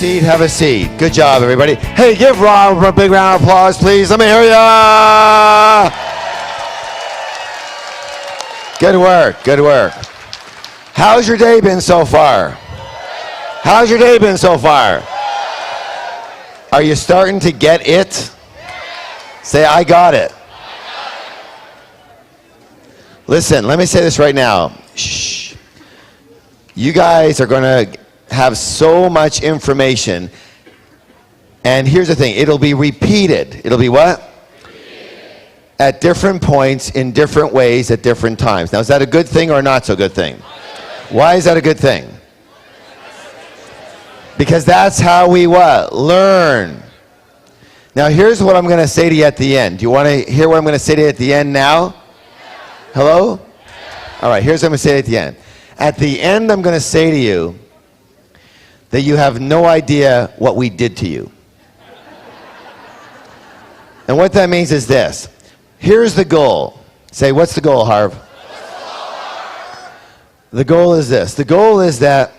seat, have a seat. Good job, everybody. Hey, give Rob a big round of applause, please. Let me hear ya. Good work, good work. How's your day been so far? How's your day been so far? Are you starting to get it? Say, I got it. Listen, let me say this right now. Shh. You guys are going to have so much information. And here's the thing. It'll be repeated. It'll be what? Repeated. At different points, in different ways, at different times. Now, is that a good thing or a not so good thing? Why is that a good thing? Because that's how we what? Learn. Now, here's what I'm going to say to you at the end. Do you want to hear what I'm going to say to you at the end now? Hello? All right, here's what I'm going to say at the end. At the end, I'm going to say to you that you have no idea what we did to you. And what that means is this. Here's the goal. Say, what's the goal, Harv? The goal is this. The goal is that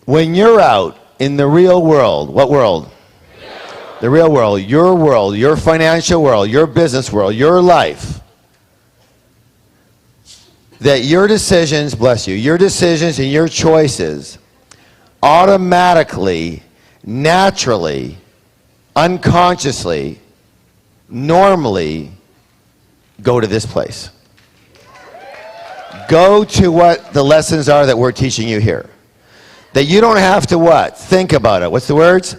when you're out in the real world, what world? The real world, your financial world, your business world, your life, that your decisions, bless you, your decisions and your choices automatically, naturally, unconsciously, normally go to this place. Go to what the lessons are that we're teaching you here. That you don't have to what? Think about it. What's the words?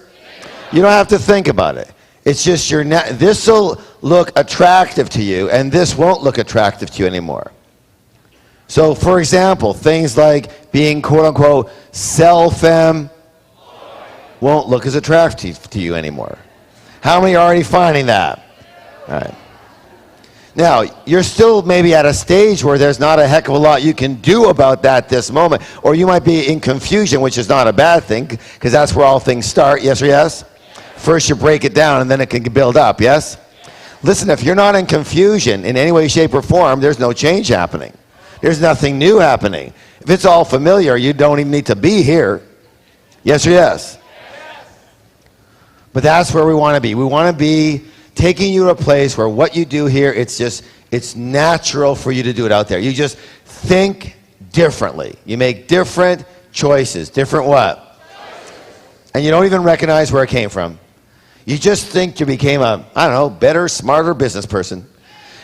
You don't have to think about it. It's just this will look attractive to you, and this won't look attractive to you anymore. So, for example, things like being quote-unquote self-em won't look as attractive to you anymore. How many are already finding that? All right. Now, you're still maybe at a stage where there's not a heck of a lot you can do about that this moment, or you might be in confusion, which is not a bad thing, because that's where all things start, yes or yes? First you break it down, and then it can build up, yes? Listen, if you're not in confusion in any way, shape, or form, there's no change happening. There's nothing new happening. If it's all familiar, you don't even need to be here. Yes or yes? But that's where we want to be. We want to be taking you to a place where what you do here, it's natural for you to do it out there. You just think differently. You make different choices. Different what? And you don't even recognize where it came from. You just think you became a, I don't know, better, smarter business person.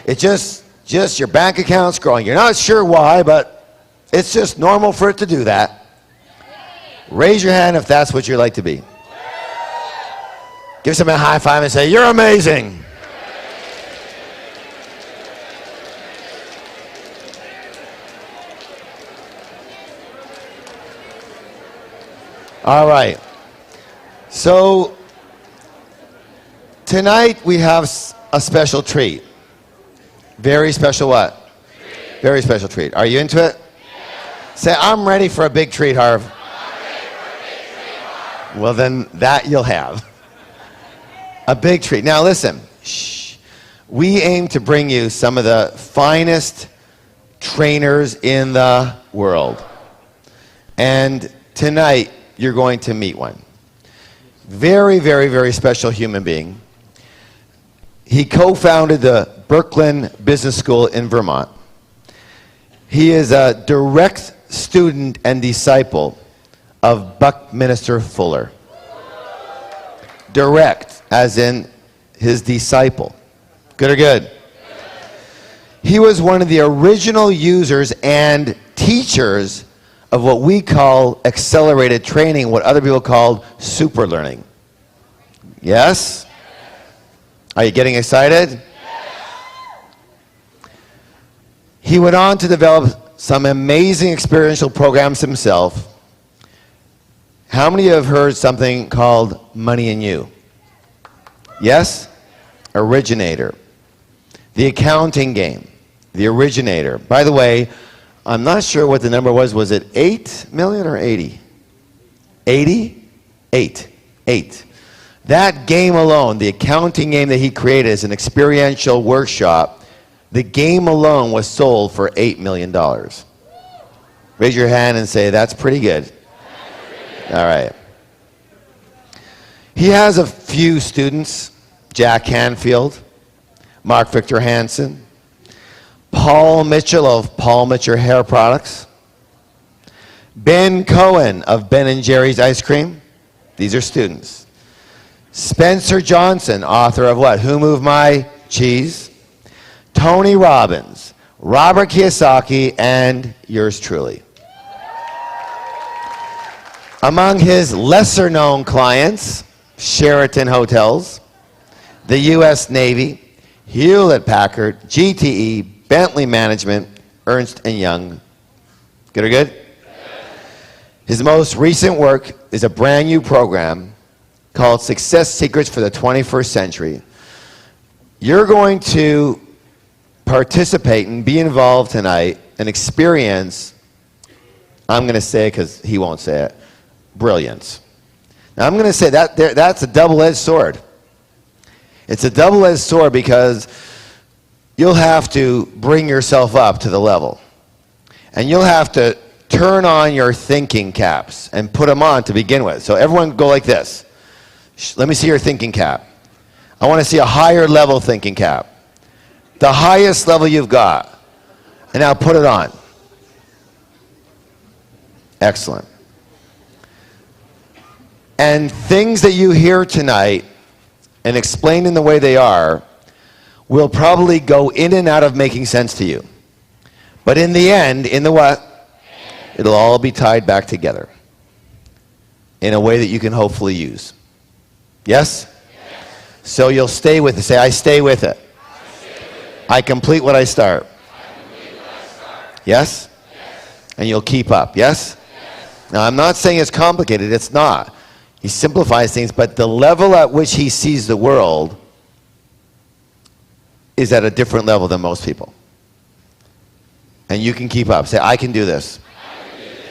It just your bank account's growing. You're not sure why, but it's just normal for it to do that. Raise your hand if that's what you'd like to be. Give someone a high five and say, you're amazing. All right. So tonight we have a special treat. Very special what? Treat. Very special treat. Are you into it? Yeah. Say, I'm ready for a big treat, Harv. I'm ready for a big treat, Harv. Well, then that you'll have. A big treat. Now listen, shh. We aim to bring you some of the finest trainers in the world. And tonight, you're going to meet one. Very, very, very special human being. He co-founded the Brooklyn Business School in Vermont. He is a direct student and disciple of Buckminster Fuller. Direct, as in his disciple. Good or good? He was one of the original users and teachers of what we call accelerated training, what other people call super learning. Yes? Are you getting excited? He went on to develop some amazing experiential programs himself. How many of you have heard something called Money and You? Yes? Originator. The accounting game. The originator. By the way, I'm not sure what the number was. Was it 8 million or 80? 80? 8. 8. That game alone, the accounting game that he created as an experiential workshop, the game alone was sold for $8 million. Raise your hand and say, that's pretty good. All right. He has a few students: Jack Canfield, Mark Victor Hansen, Paul Mitchell of Paul Mitchell Hair Products, Ben Cohen of Ben & Jerry's Ice Cream. These are students. Spencer Johnson, author of what? Who Moved My Cheese? Tony Robbins, Robert Kiyosaki, and yours truly. Among his lesser-known clients, Sheraton Hotels, the U.S. Navy, Hewlett-Packard, GTE, Bentley Management, Ernst & Young. Good or good? His most recent work is a brand new program called Success Secrets for the 21st Century. You're going to participate and be involved tonight and experience, I'm going to say it because he won't say it, brilliance. Now I'm going to say that's a double-edged sword. It's a double-edged sword because you'll have to bring yourself up to the level. And you'll have to turn on your thinking caps and put them on to begin with. So everyone go like this. Let me see your thinking cap. I want to see a higher level thinking cap. The highest level you've got. And now put it on. Excellent. And things that you hear tonight and explained in the way they are will probably go in and out of making sense to you. But in the end, in the what? It'll all be tied back together in a way that you can hopefully use. Yes? Yes. So you'll stay with it. Say, I stay with it. I complete what I start. Yes? Yes? And you'll keep up. Yes? Yes? Now, I'm not saying it's complicated. It's not. He simplifies things, but the level at which he sees the world is at a different level than most people. And you can keep up. Say, I can do this.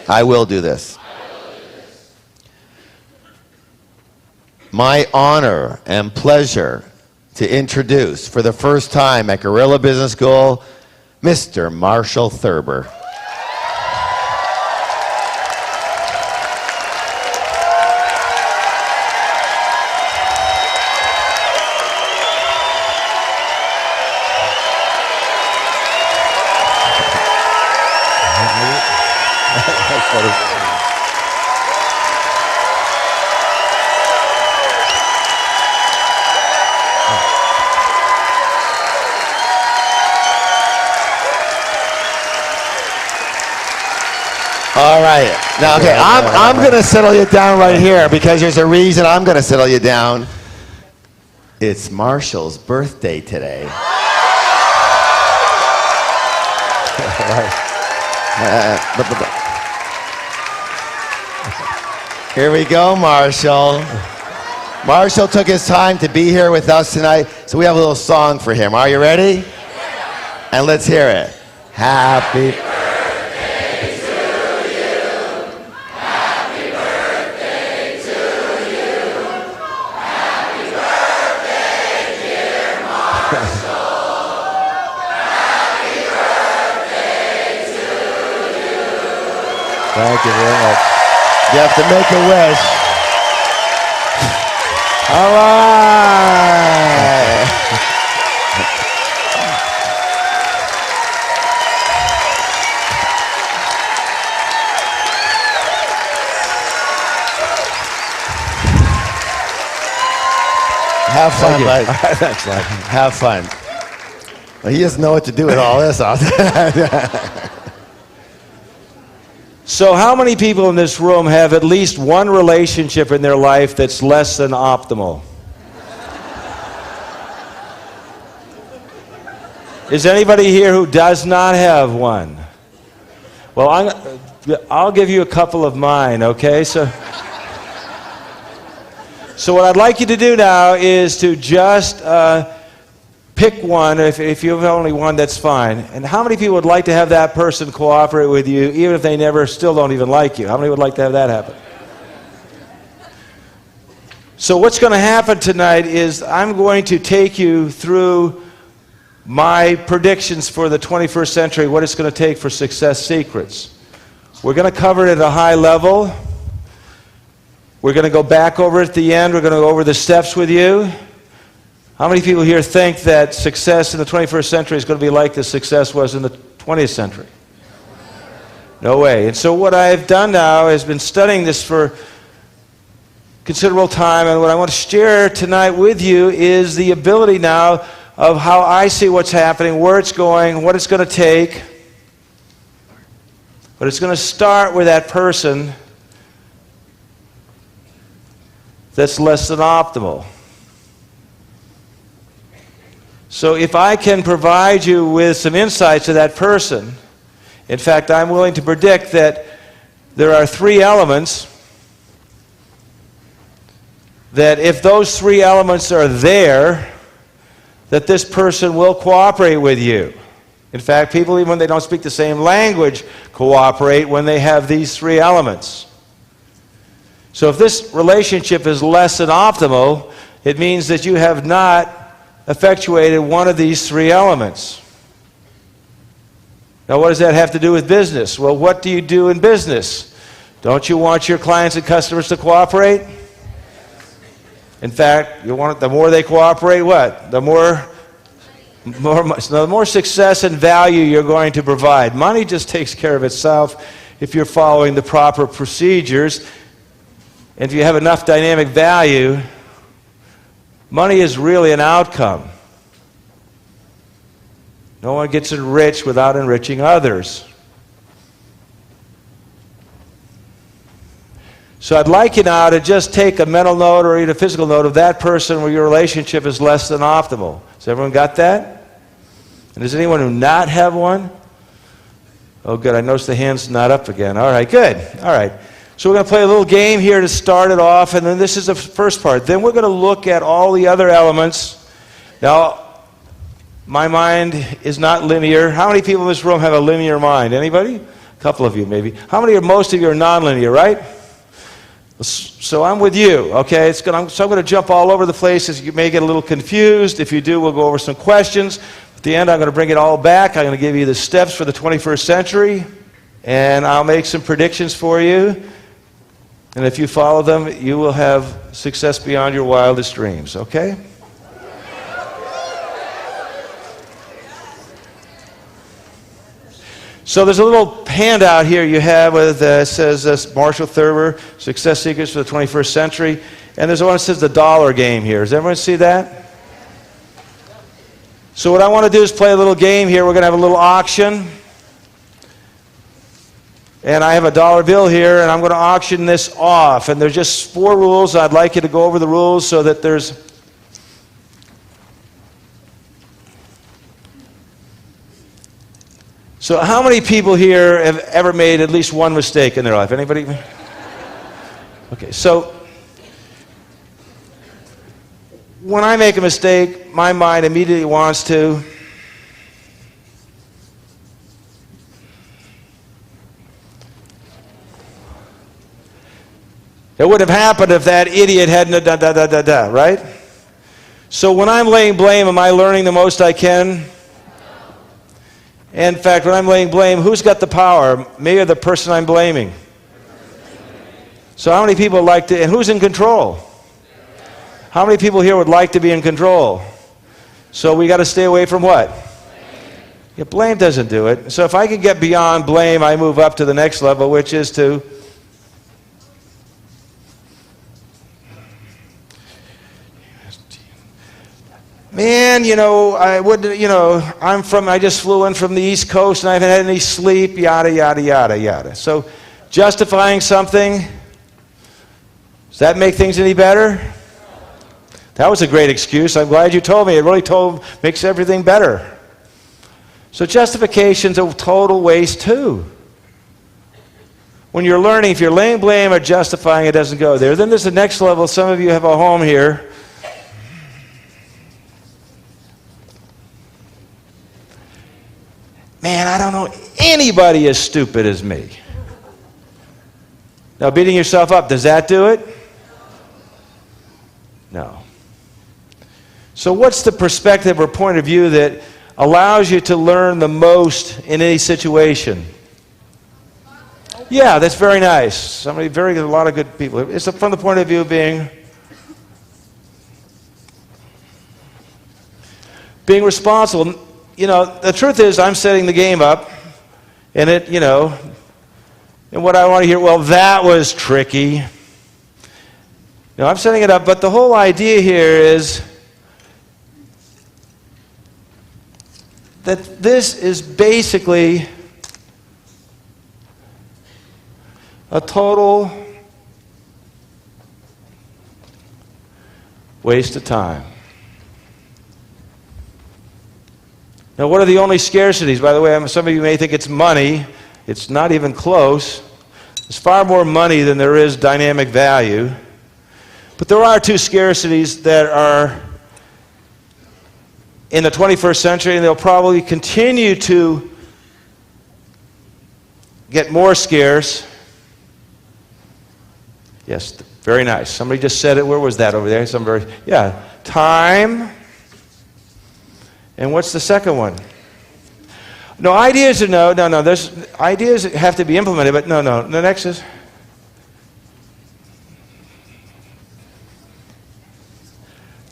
I will do this. My honor and pleasure to introduce for the first time at Guerrilla Business School, Mr. Marshall Thurber. All right. Now, okay, I'm going to settle you down right here because there's a reason I'm going to settle you down. It's Marshall's birthday today. Here we go, Marshall. Marshall took his time to be here with us tonight, so we have a little song for him. Are you ready? And let's hear it. Happy birthday to you. Happy birthday to you. Happy birthday, dear Marshall. Happy birthday to you. Thank you very much. You have to make a wish. All right. Have fun, bud. Thanks, bud. Have fun. Well, he doesn't know what to do with all this. So how many people in this room have at least one relationship in their life that's less than optimal? Is anybody here who does not have one? Well, I'll give you a couple of mine, okay? So what I'd like you to do now is to just pick one. If you have only one, that's fine. And how many people would like to have that person cooperate with you, even if they still don't even like you? How many would like to have that happen? So what's going to happen tonight is I'm going to take you through my predictions for the 21st century, what it's going to take for Success Secrets. We're going to cover it at a high level. We're going to go back over at the end. We're going to go over the steps with you. How many people here think that success in the 21st century is going to be like the success was in the 20th century? No way. And so what I've done now is been studying this for considerable time, and what I want to share tonight with you is the ability now of how I see what's happening, where it's going, what it's going to take. But it's going to start with that person that's less than optimal. So if I can provide you with some insights to that person, in fact, I'm willing to predict that there are 3 elements that if those 3 elements are there, that this person will cooperate with you. In fact, people, even when they don't speak the same language, cooperate when they have these 3 elements. So if this relationship is less than optimal, it means that you have not effectuated one of these 3 elements. Now, what does that have to do with business? Well, what do you do in business? Don't you want your clients and customers to cooperate? In fact, you want the more they cooperate, what? The more success and value you're going to provide. Money just takes care of itself if you're following the proper procedures. And if you have enough dynamic value, money is really an outcome. No one gets enriched without enriching others. So I'd like you now to just take a mental note or even a physical note of that person where your relationship is less than optimal. Has everyone got that? And does anyone who not have one? Oh, good. I noticed the hand's not up again. All right, good. All right. So we're going to play a little game here to start it off, and then this is the first part. Then we're going to look at all the other elements. Now, my mind is not linear. How many people in this room have a linear mind? Anybody? A couple of you, maybe. How many or most of you are nonlinear, right? So I'm with you, okay? So I'm going to jump all over the place. You may get a little confused. If you do, we'll go over some questions. At the end, I'm going to bring it all back. I'm going to give you the steps for the 21st century, and I'll make some predictions for you. And if you follow them, you will have success beyond your wildest dreams, okay? So there's a little handout here you have with says Marshall Thurber, Success Secrets for the 21st Century. And there's one that says the dollar game here. Does everyone see that? So what I want to do is play a little game here. We're going to have a little auction. And I have a dollar bill here, and I'm going to auction this off. And there's just 4 rules. I'd like you to go over the rules so that there's... So how many people here have ever made at least one mistake in their life? Anybody? Okay, so when I make a mistake, my mind immediately wants to it would have happened if that idiot hadn't right? So when I'm laying blame, am I learning the most I can? In fact, when I'm laying blame, who's got the power? Me or the person I'm blaming? So how many people like to, and who's in control? How many people here would like to be in control? So we got to stay away from what? Yeah, blame doesn't do it. So if I can get beyond blame, I move up to the next level, which is to man, I just flew in from the East Coast and I haven't had any sleep, yada, yada, yada, yada. So justifying something, does that make things any better? That was a great excuse. I'm glad you told me. It really makes everything better. So justification's a total waste too. When you're learning, if you're laying blame or justifying, it doesn't go there. Then there's the next level. Some of you have a home here. Man, I don't know anybody as stupid as me. Now, beating yourself up, does that do it? No. So what's the perspective or point of view that allows you to learn the most in any situation? Yeah, that's very nice. Somebody, very good, a lot of good people. It's from the point of view of being responsible. You know, the truth is I'm setting the game up, and and what I want to hear, well, that was tricky. No, I'm setting it up, but the whole idea here is that this is basically a total waste of time. Now, what are the only scarcities? By the way, some of you may think it's money. It's not even close. There's far more money than there is dynamic value. But there are two scarcities that are in the 21st century, and they'll probably continue to get more scarce. Yes, very nice. Somebody just said it. Where was that over there? Time. And what's the second one? No, ideas are no. There's ideas that have to be implemented, but no. The next is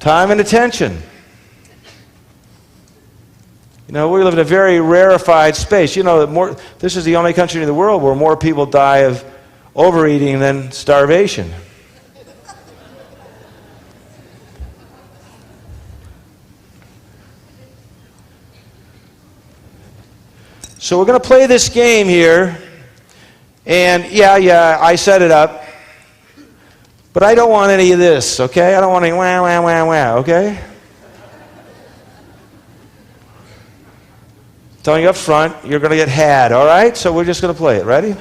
time and attention. You know, we live in a very rarefied space. You know, this is the only country in the world where more people die of overeating than starvation. So we're going to play this game here, and yeah, I set it up, but I don't want any of this, okay? I don't want any wah, okay? Telling you up front, you're going to get had, all right? So we're just going to play it. Ready?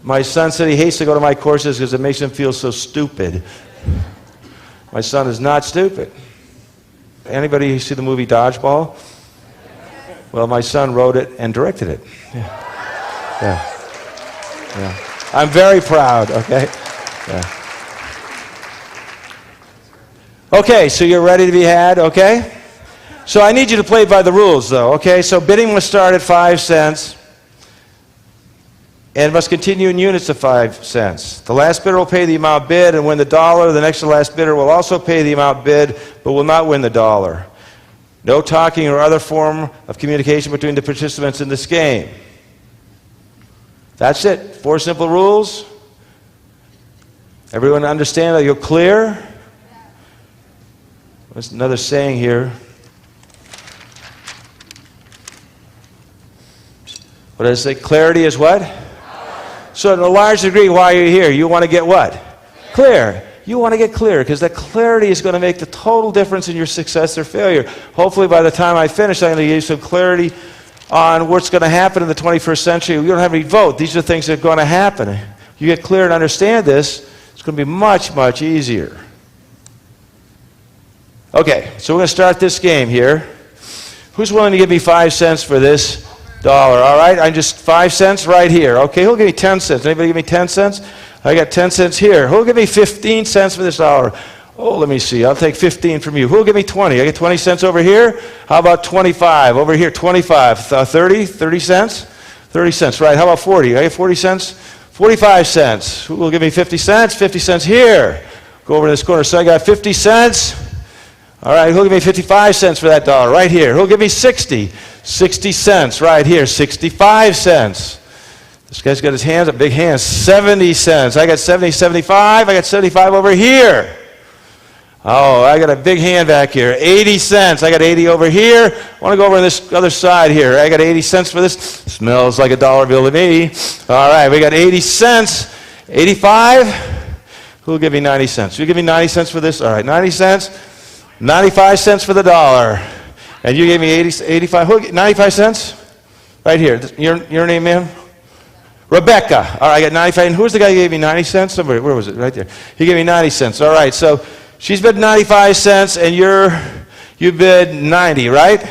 My son said he hates to go to my courses because it makes him feel so stupid. My son is not stupid. Anybody see the movie Dodgeball? Well, my son wrote it and directed it. Yeah. I'm very proud, okay? Yeah. Okay, so you're ready to be had, okay? So I need you to play by the rules, though, okay? So bidding must start at 5 cents. And must continue in units of 5 cents. The last bidder will pay the amount bid and win the dollar. The next to last bidder will also pay the amount bid, but will not win the dollar. No talking or other form of communication between the participants in this game. That's it. 4 simple rules. Everyone understand? Are you clear? There's another saying here. What does it say? Clarity is what? So to a large degree, why are you here? You want to get what? Clear. You want to get clear because that clarity is going to make the total difference in your success or failure. Hopefully by the time I finish, I'm going to give you some clarity on what's going to happen in the 21st century. We don't have any vote. These are things that are going to happen. You get clear and understand this, it's going to be much, much easier. Okay, so we're going to start this game here. Who's willing to give me 5 cents for this dollar? All right, I'm just 5 cents right here. Okay, who'll give me 10 cents? Anybody give me 10 cents? I got 10 cents here. Who'll give me 15 cents for this dollar? Oh, let me see. I'll take 15 from you. Who'll give me 20? I get 20 cents over here. How about 25? Over here, 25. 30 cents? 30 cents, right. How about 40? I get 40 cents? 45 cents. Who will give me 50 cents? 50 cents here. Go over to this corner. So I got 50 cents. All right, who'll give me 55 cents for that dollar? Right here. Who'll give me 60? 60 cents right here. 65 cents. This guy's got his hands up, big hands. 70 cents. I got 70, 75. I got 75 over here. Oh, I got a big hand back here. 80 cents. I got 80 over here. I want to go over on this other side here. I got 80 cents for this. Smells like a dollar bill to me. All right, we got 80 cents. 85. Who'll give me 90 cents? You give me 90 cents for this? All right, 90 cents. 95 cents for the dollar. And you gave me 85, 95 cents? Right here. Your name, ma'am? Rebecca. All right, I got 95. And who's the guy who gave me 90 cents? Somebody, where was it? Right there. He gave me 90 cents. All right, so she's bid 95 cents and you bid 90, right?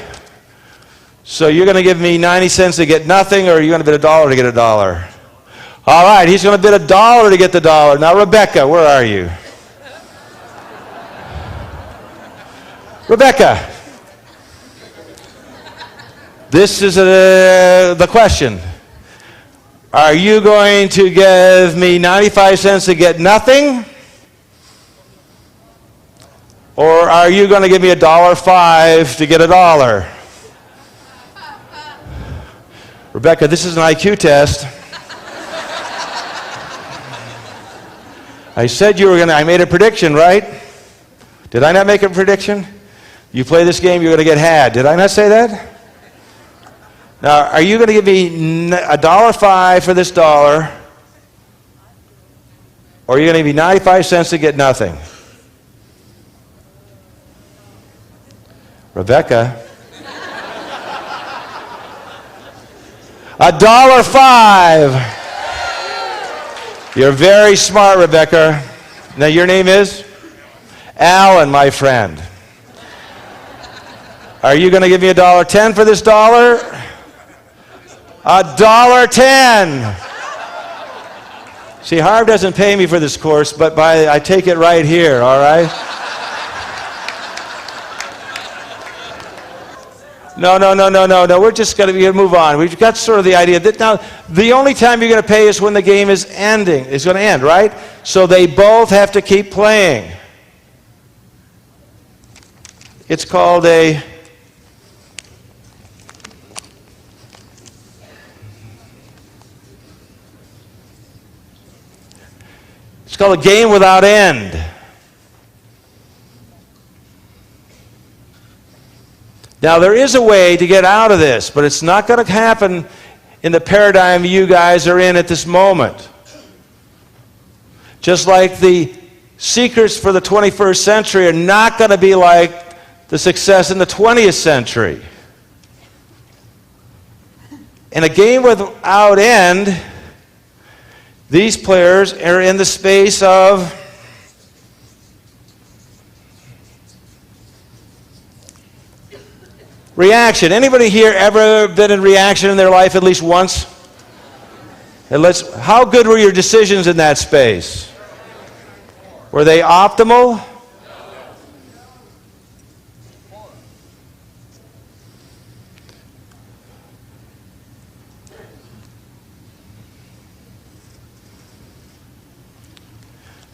So you're going to give me 90 cents to get nothing, or you're going to bid $1 to get $1? All right, he's going to bid $1 to get the dollar. Now, Rebecca, where are you? This is the question. Are you going to give me 95 cents to get nothing? Or are you going to give me $1.05 to get $1? Rebecca, this is an IQ test. I said you were going to, I made a prediction, right? Did I not make a prediction? You play this game, you're going to get had. Did I not say that? Now, are you going to give me $1.05 for this dollar? Or are you going to give me 95 cents to get nothing? Rebecca. $1.05. You're very smart, Rebecca. Now, your name is? Alan, my friend. Are you going to give me $1.10 for this dollar? $1.10. See, Harv doesn't pay me for this course, but I take it right here, all right? No. We're just going to move on. We've got sort of the idea that now the only time you're going to pay is when the game is ending. It's going to end, right? So they both have to keep playing. It's called a game without end. Now, there is a way to get out of this, but it's not going to happen in the paradigm you guys are in at this moment. Just like the secrets for the 21st century are not going to be like the success in the 20th century. In a game without end, these players are in the space of reaction. Anybody here ever been in reaction in their life at least once? How good were your decisions in that space? Were they optimal?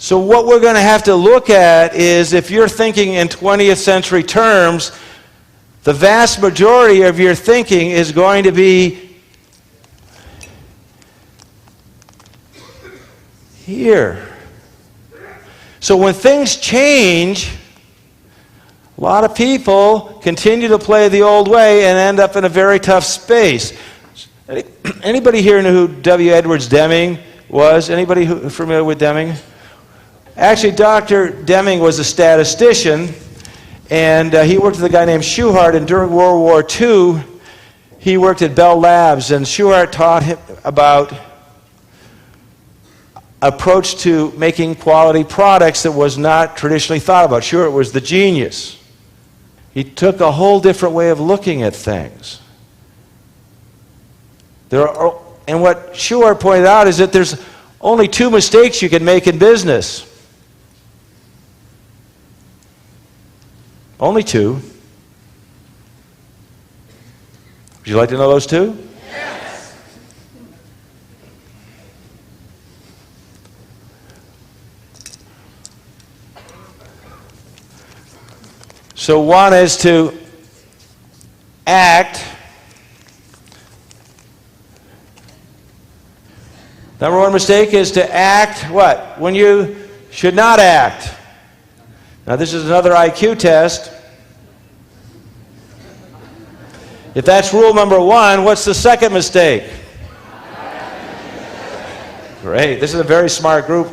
So what we're going to have to look at is, if you're thinking in 20th century terms, the vast majority of your thinking is going to be here. So when things change, a lot of people continue to play the old way and end up in a very tough space. Anybody here know who W. Edwards Deming was? Anybody familiar with Deming? Actually, Dr. Deming was a statistician, and he worked with a guy named Shewhart, and during World War II, he worked at Bell Labs, and Shewhart taught him about approach to making quality products that was not traditionally thought about. Shewhart was the genius. He took a whole different way of looking at things. And what Shewhart pointed out is that there's only 2 mistakes you can make in business. Only 2. Would you like to know those 2? Yes. So one is to act. Number 1 mistake is to act what? When you should not act. Now, this is another IQ test. If that's rule number 1, what's the second mistake? Great. This is a very smart group.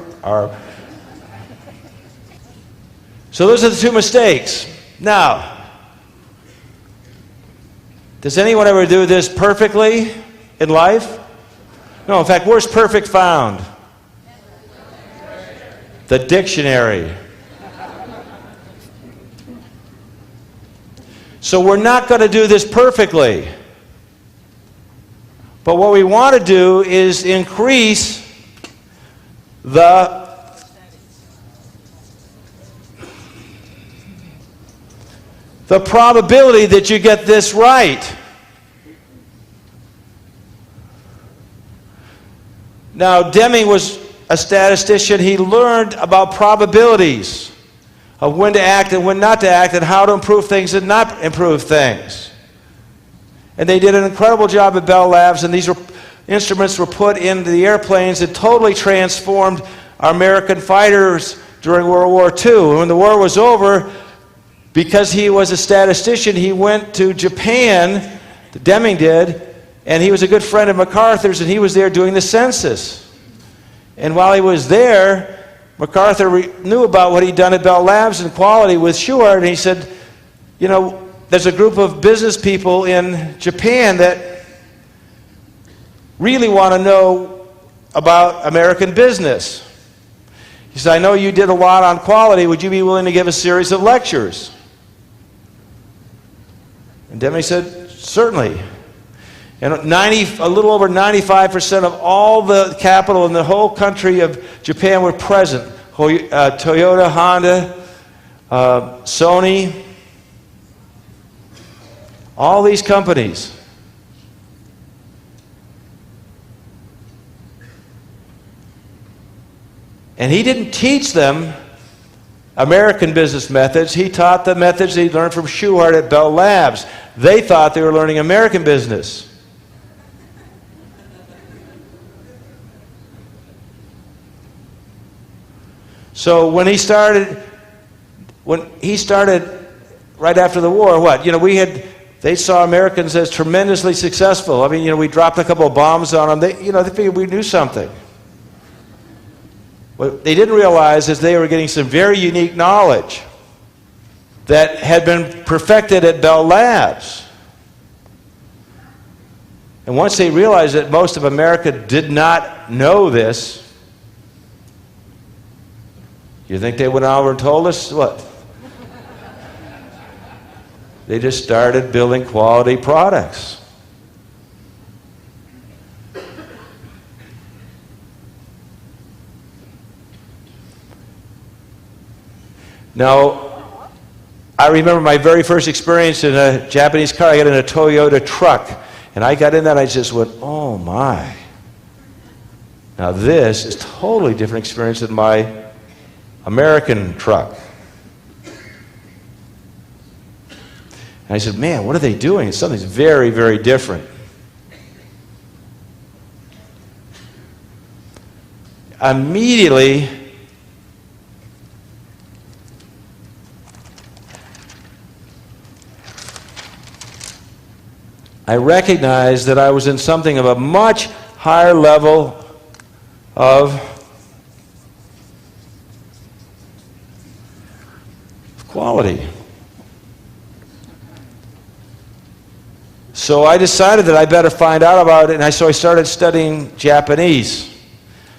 So those are the 2 mistakes. Now, does anyone ever do this perfectly in life? No. In fact, where's perfect found? The dictionary. So we're not going to do this perfectly. But what we want to do is increase the probability that you get this right. Now, Deming was a statistician. He learned about probabilities of when to act and when not to act and how to improve things and not improve things. And they did an incredible job at Bell Labs, and these instruments were put into the airplanes that totally transformed our American fighters during World War II. And when the war was over, because he was a statistician, he went to Japan, Deming did, and he was a good friend of MacArthur's, and he was there doing the census. And while he was there, MacArthur knew about what he'd done at Bell Labs and quality with Shewhart, and he said, you know, there's a group of business people in Japan that really want to know about American business. He said, I know you did a lot on quality. Would you be willing to give a series of lectures? And Deming said, certainly. And a little over 95% of all the capital in the whole country of Japan were present. Toyota, Honda, Sony, all these companies. And he didn't teach them American business methods. He taught the methods he learned from Shewhart at Bell Labs. They thought they were learning American business. So when he started right after the war, what? You know, they saw Americans as tremendously successful. I mean, you know, we dropped a couple of bombs on them. They figured we knew something. What they didn't realize is they were getting some very unique knowledge that had been perfected at Bell Labs. And once they realized that most of America did not know this, you think they went over and told us what? They just started building quality products. Now, I remember my very first experience in a Japanese car. I got in a Toyota truck, and I got in that and I just went, oh my. Now this is a totally different experience than my American truck. And I said, man, what are they doing? Something's very, very different. Immediately, I recognized that I was in something of a much higher level of quality. So I decided that I better find out about it, and so I started studying Japanese.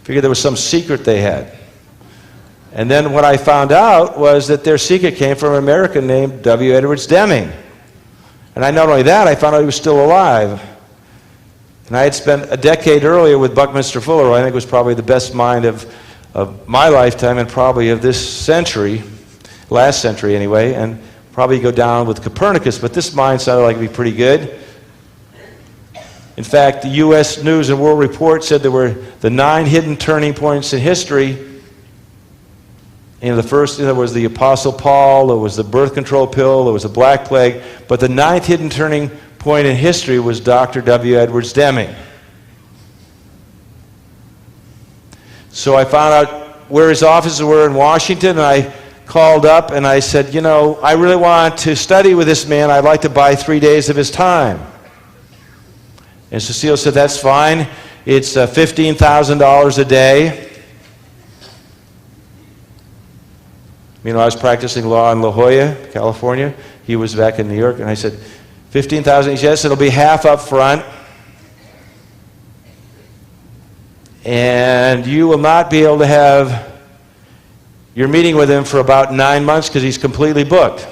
Figured there was some secret they had. And then what I found out was that their secret came from an American named W. Edwards Deming. And not only that, I found out he was still alive. And I had spent a decade earlier with Buckminster Fuller, who I think was probably the best mind of my lifetime and probably of this century, last century anyway, and probably go down with Copernicus, but this mind sounded like it'd be pretty good. In fact, the U.S. News and World Report said there were the 9 hidden turning points in history. The first, there was the Apostle Paul, there was the birth control pill, there was the Black Plague, but the 9th hidden turning point in history was Dr. W. Edwards Deming. So I found out where his offices were in Washington, and I called up and I said, you know, I really want to study with this man. I'd like to buy 3 days of his time. And Cecile said, that's fine. It's $15,000 a day. You know, I was practicing law in La Jolla, California. He was back in New York, and I said, $15,000. He said, yes, it'll be half up front. And you will not be able to have your meeting with him for about 9 months because he's completely booked.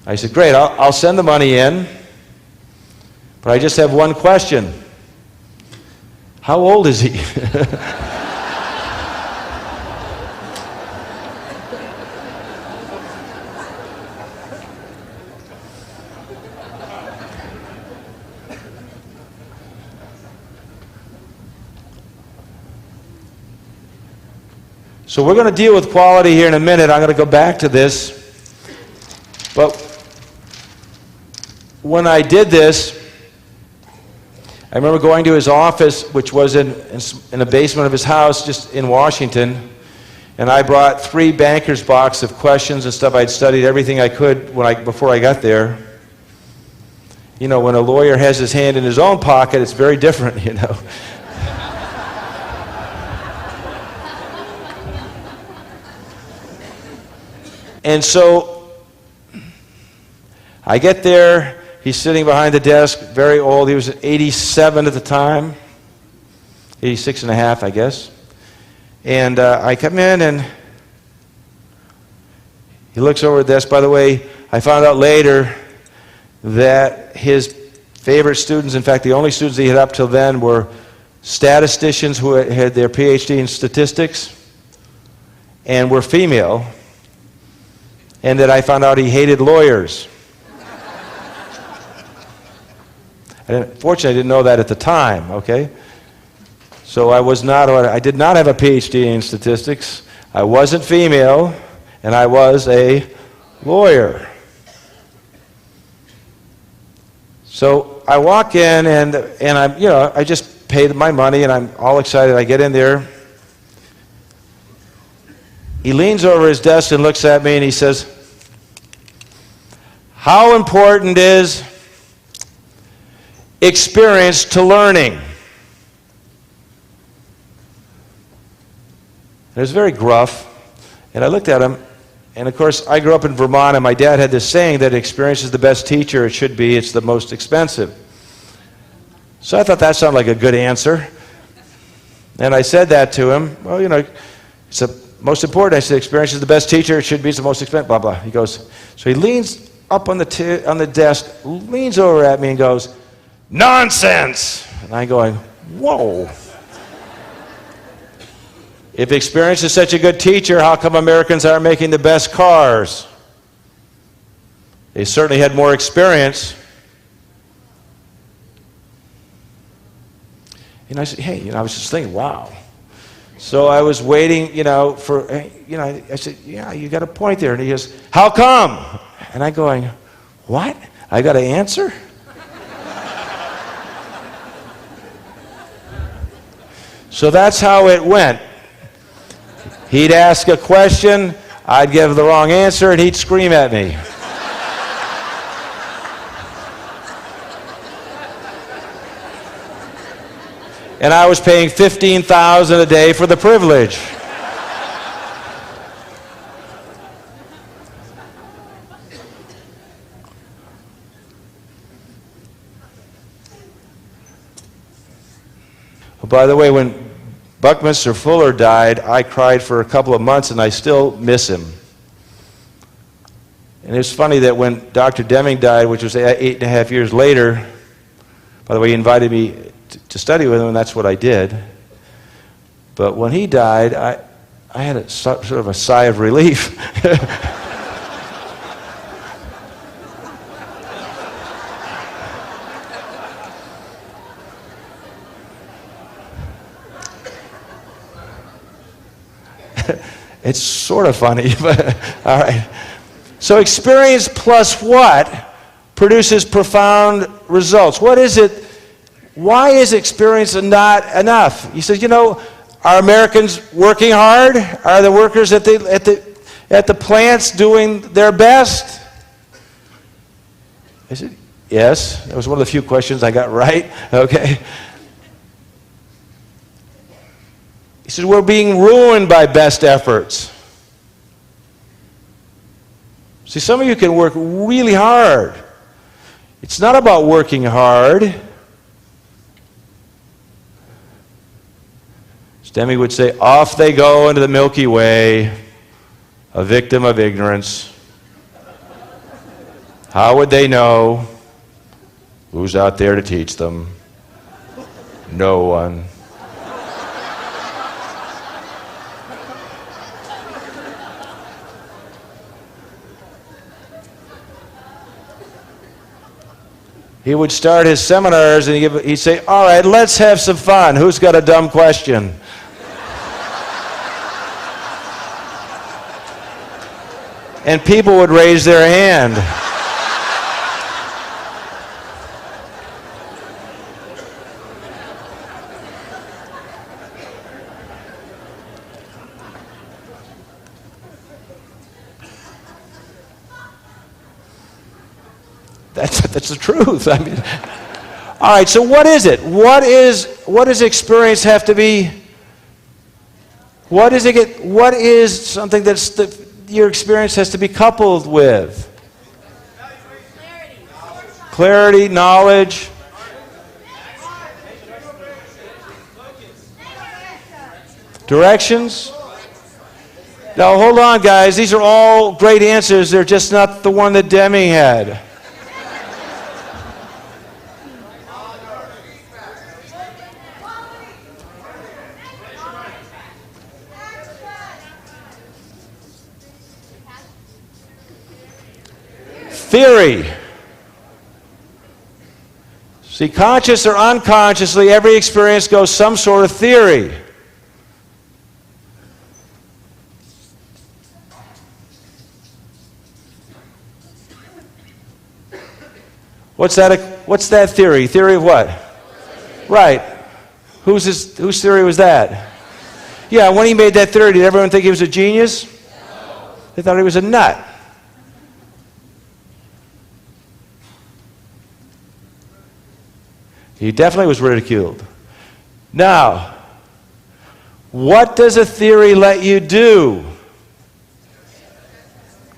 I said, great, I'll send the money in, but I just have one question. How old is he? So we're going to deal with quality here in a minute. I'm going to go back to this. But when I did this, I remember going to his office, which was in the basement of his house just in Washington, and I brought 3 banker's box of questions and stuff. I'd studied everything I could before I got there. You know, when a lawyer has his hand in his own pocket, it's very different, you know. And so I get there. He's sitting behind the desk, very old. He was 87 at the time, 86 and a half, I guess. And I come in, and he looks over the desk. By the way, I found out later that his favorite students, in fact, the only students he had up till then, were statisticians who had their PhD in statistics and were female, and that I found out he hated lawyers. Fortunately, I didn't know that at the time, okay? So I did not have a PhD in statistics. I wasn't female, and I was a lawyer. So I walk in, and I'm, you know, I just paid my money, and I'm all excited. I get in there. He leans over his desk and looks at me, and he says, "How important is experience to learning?" It was very gruff, and I looked at him, and of course I grew up in Vermont, and my dad had this saying that experience is the best teacher. It should be. It's the most expensive. So I thought that sounded like a good answer, and I said that to him. Well, you know, it's the most important. I said experience is the best teacher. It should be. It's the most expensive. Blah blah. He goes. So he leans up on the desk, leans over at me, and goes, "Nonsense!" And I'm going, whoa. If experience is such a good teacher, how come Americans aren't making the best cars? They certainly had more experience. And I said, hey, you know, I was just thinking, wow. So I was waiting, you know, I said, yeah, you got a point there. And he goes, how come? And I'm going, what? I got to answer? So that's how it went. He'd ask a question, I'd give the wrong answer, and he'd scream at me. And I was paying $15,000 a day for the privilege. By the way, when Buckminster Fuller died, I cried for a couple of months, and I still miss him. And it's funny that when Dr. Deming died, which was 8.5 years later, by the way, he invited me to study with him, and that's what I did. But when he died, I had sort of a sigh of relief. It's sort of funny, but all right. So experience plus what produces profound results? What is it? Why is experience not enough? He says, you know, are Americans working hard? Are the workers at the plants doing their best? I said, yes. That was one of the few questions I got right. Okay. He said, we're being ruined by best efforts. See, some of you can work really hard. It's not about working hard. Demi would say, off they go into the Milky Way, a victim of ignorance. How would they know? Who's out there to teach them? No one. He would start his seminars and he'd say, all right, let's have some fun. Who's got a dumb question? and people would raise their hand. That's the truth. I mean, all right, so what is it? What does experience have to be? What is something your experience has to be coupled with? Clarity, knowledge. Directions. Now hold on, guys. These are all great answers. They're just not the one that Demi had. Theory. See, conscious or unconsciously, every experience goes some sort of theory. What's that theory? Theory of what? Right. Whose theory was that? Yeah, when he made that theory, did everyone think he was a genius? No. They thought he was a nut. He definitely was ridiculed. Now, what does a theory let you do?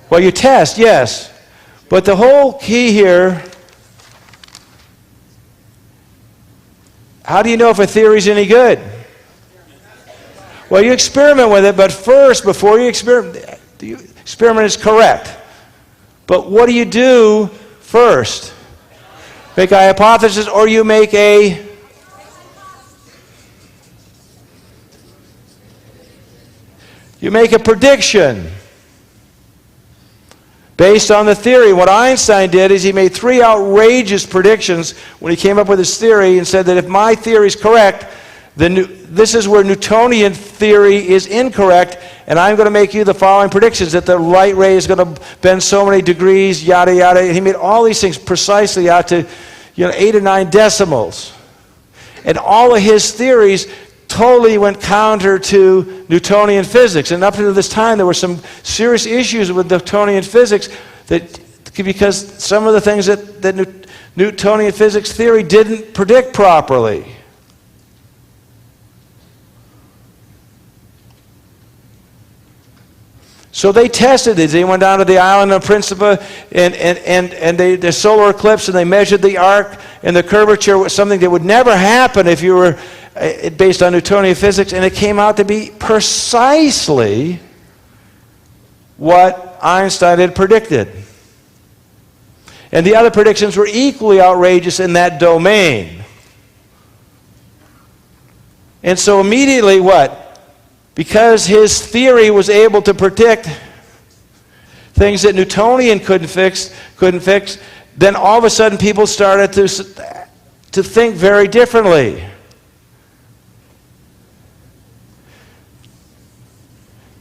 Well, you test, yes. But the whole key here, how do you know if a theory is any good? Well, you experiment with it, but first, before you experiment, the experiment is correct. But what do you do first? Make a hypothesis, or you make a prediction based on the theory. What Einstein did is he made 3 outrageous predictions when he came up with his theory and said that if my theory is correct, then this is where Newtonian theory is incorrect, and I'm going to make you the following predictions, that the light ray is going to bend so many degrees, yada, yada. And he made all these things precisely out to 8 or 9 decimals. And all of his theories totally went counter to Newtonian physics. And up to this time, there were some serious issues with Newtonian physics because some of the things that Newtonian physics theory didn't predict properly. So they tested it. They went down to the island of Principe and the solar eclipse, and they measured the arc, and the curvature was something that would never happen if you were based on Newtonian physics, and it came out to be precisely what Einstein had predicted. And the other predictions were equally outrageous in that domain. And so immediately what? Because his theory was able to predict things that Newtonian couldn't fix, then all of a sudden people started to think very differently.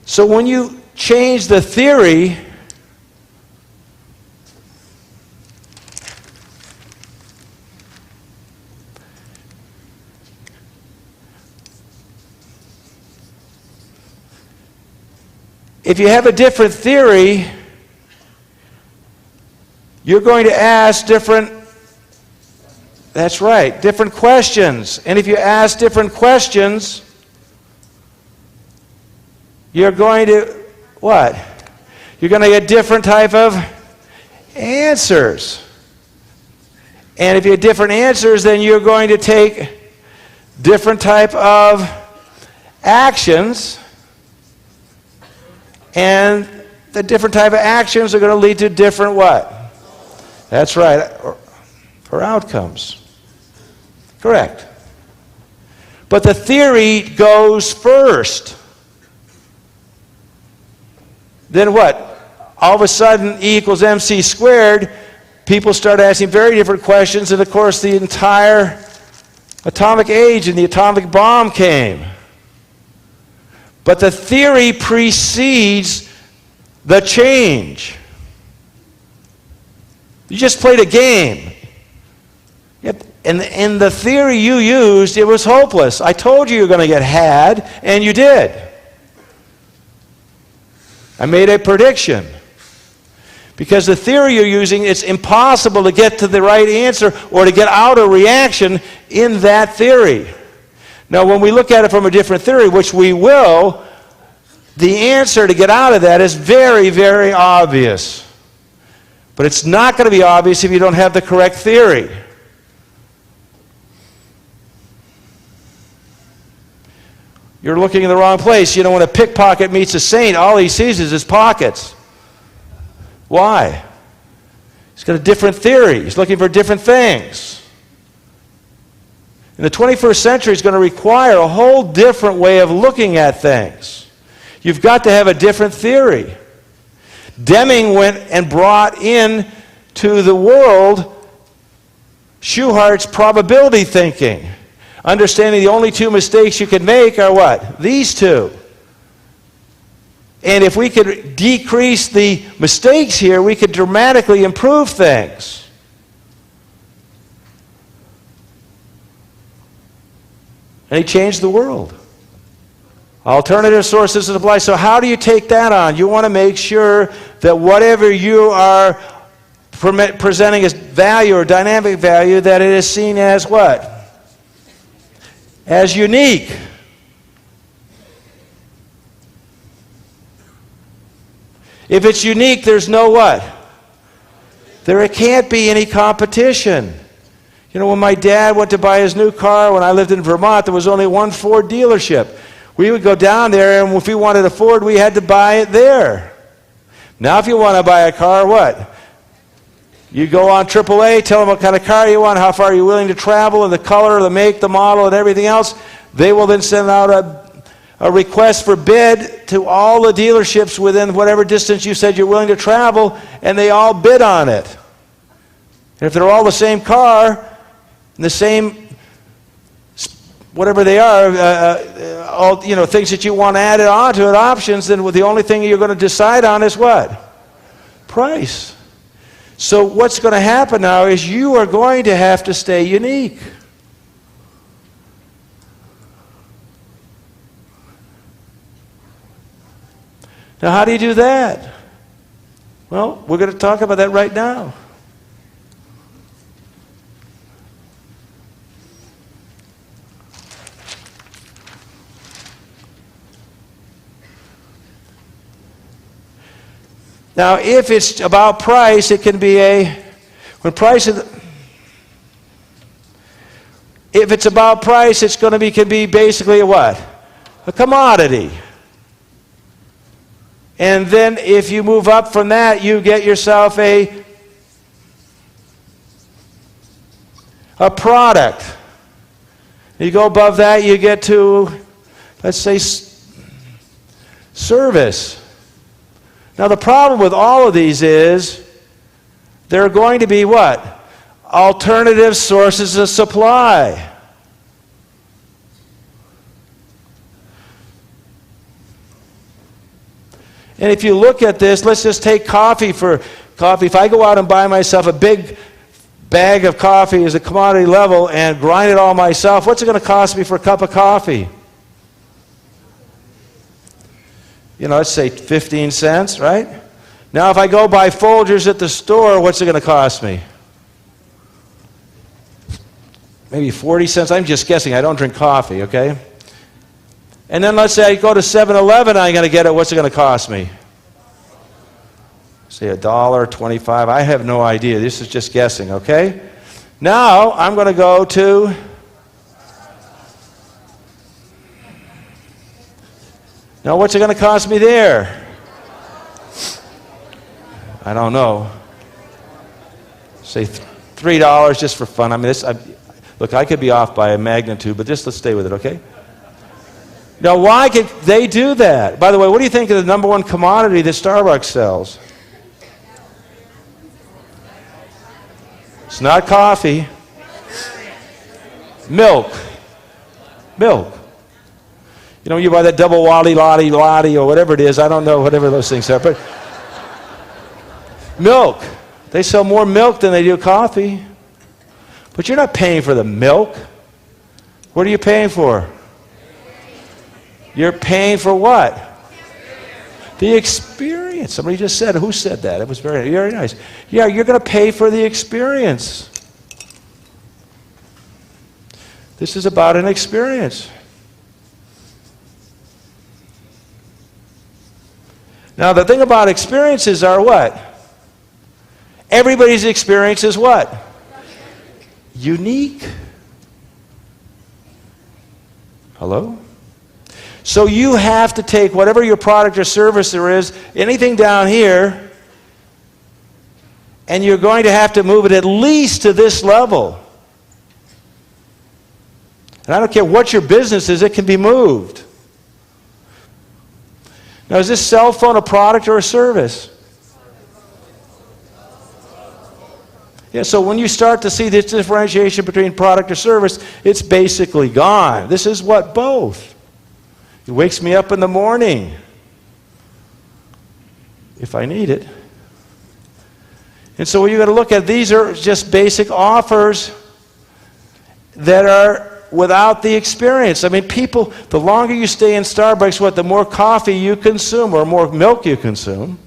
So when you change the theory, if you have a different theory, you're going to ask different questions. And if you ask different questions, you're going to, what? You're going to get different type of answers. And if you have different answers, then you're going to take different type of actions. And the different type of actions are going to lead to different what? That's right, or outcomes. Correct. But the theory goes first. Then what? All of a sudden, E equals mc squared, people start asking very different questions, and of course the entire atomic age and the atomic bomb came. But the theory precedes the change. You just played a game. And in the theory you used, it was hopeless. I told you were going to get had, and you did. I made a prediction. Because the theory you're using, it's impossible to get to the right answer or to get out a reaction in that theory. Now, when we look at it from a different theory, which we will, the answer to get out of that is very, very obvious. But it's not going to be obvious if you don't have the correct theory. You're looking in the wrong place. You know, when a pickpocket meets a saint, all he sees is his pockets. Why? He's got a different theory. He's looking for different things. In the 21st century, it's going to require a whole different way of looking at things. You've got to have a different theory. Deming went and brought in to the world Schuhart's probability thinking. Understanding the only two mistakes you can make are what? These two. And if we could decrease the mistakes here, we could dramatically improve things. And he changed the world. Alternative sources of supply. So how do you take that on? You want to make sure that whatever you are presenting as value or dynamic value, that it is seen as what? As unique. If it's unique, there's no what? There can't be any competition. You know, when my dad went to buy his new car, when I lived in Vermont, there was only one Ford dealership. We would go down there, and if we wanted a Ford, we had to buy it there. Now, if you want to buy a car, what? You go on AAA, tell them what kind of car you want, how far you're willing to travel, and the color, the make, the model, and everything else. They will then send out a request for bid to all the dealerships within whatever distance you said you're willing to travel, and they all bid on it. And if they're all the same car, and the same, whatever they are, all, you know, things that you want added onto it, options, then the only thing you're going to decide on is what? Price. So what's going to happen now is you are going to have to stay unique. Now, how do you do that? Well, we're going to talk about that right now. Now, if it's about price, it can be if it's about price, it's going to can be basically a what? A commodity. And then if you move up from that, you get yourself a product. You go above that, you get to, let's say, service. Now, the problem with all of these is there are going to be what? Alternative sources of supply. And if you look at this, let's just take coffee for coffee. If I go out and buy myself a big bag of coffee as a commodity level and grind it all myself, what's it going to cost me for a cup of coffee? You know, let's say 15 cents, right? Now, if I go buy Folgers at the store, what's it going to cost me? Maybe 40 cents. I'm just guessing. I don't drink coffee, okay? And then let's say I go to 7-Eleven, I'm going to get it. What's it going to cost me? Say $1.25. I have no idea. This is just guessing, okay? Now, I'm going to go to... Now, what's it going to cost me there? I don't know. Say $3 just for fun. I mean, look, I could be off by a magnitude, but just let's stay with it, okay? Now, why could they do that? By the way, what do you think of the number one commodity that Starbucks sells? It's not coffee. Milk. Milk. You know, you buy that double Wally Lottie or whatever it is. I don't know, whatever those things are. But Milk. They sell more milk than they do coffee. But you're not paying for the milk. What are you paying for? You're paying for what? The experience. Somebody just said, who said that? It was very, very nice. Yeah, you're going to pay for the experience. This is about an experience. Now, the thing about experiences are what? Everybody's experience is what? Unique. Hello? So you have to take whatever your product or service there is, anything down here, and you're going to have to move it at least to this level. And I don't care what your business is, it can be moved. Now, is this cell phone a product or a service? Yeah, so when you start to see this differentiation between product or service, it's basically gone. This is what both. It wakes me up in the morning, if I need it. And so what you got to look at, these are just basic offers that are without the experience. I mean, people, the longer you stay in Starbucks, the more coffee you consume or more milk you consume.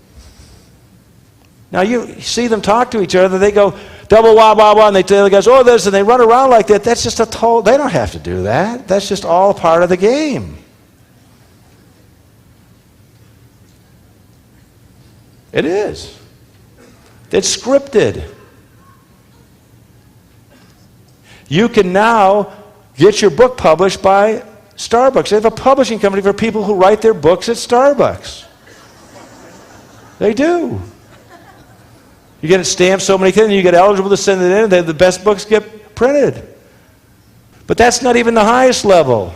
Now you see them talk to each other, they go double wah wah wah, and they tell the guys, oh this, and they run around like that. That's just they don't have to do that. That's just all part of the game. It is. It's scripted. You can now get your book published by Starbucks. They have a publishing company for people who write their books at Starbucks. They do. You get it stamped so many times, you get eligible to send it in, the best books get printed. But that's not even the highest level.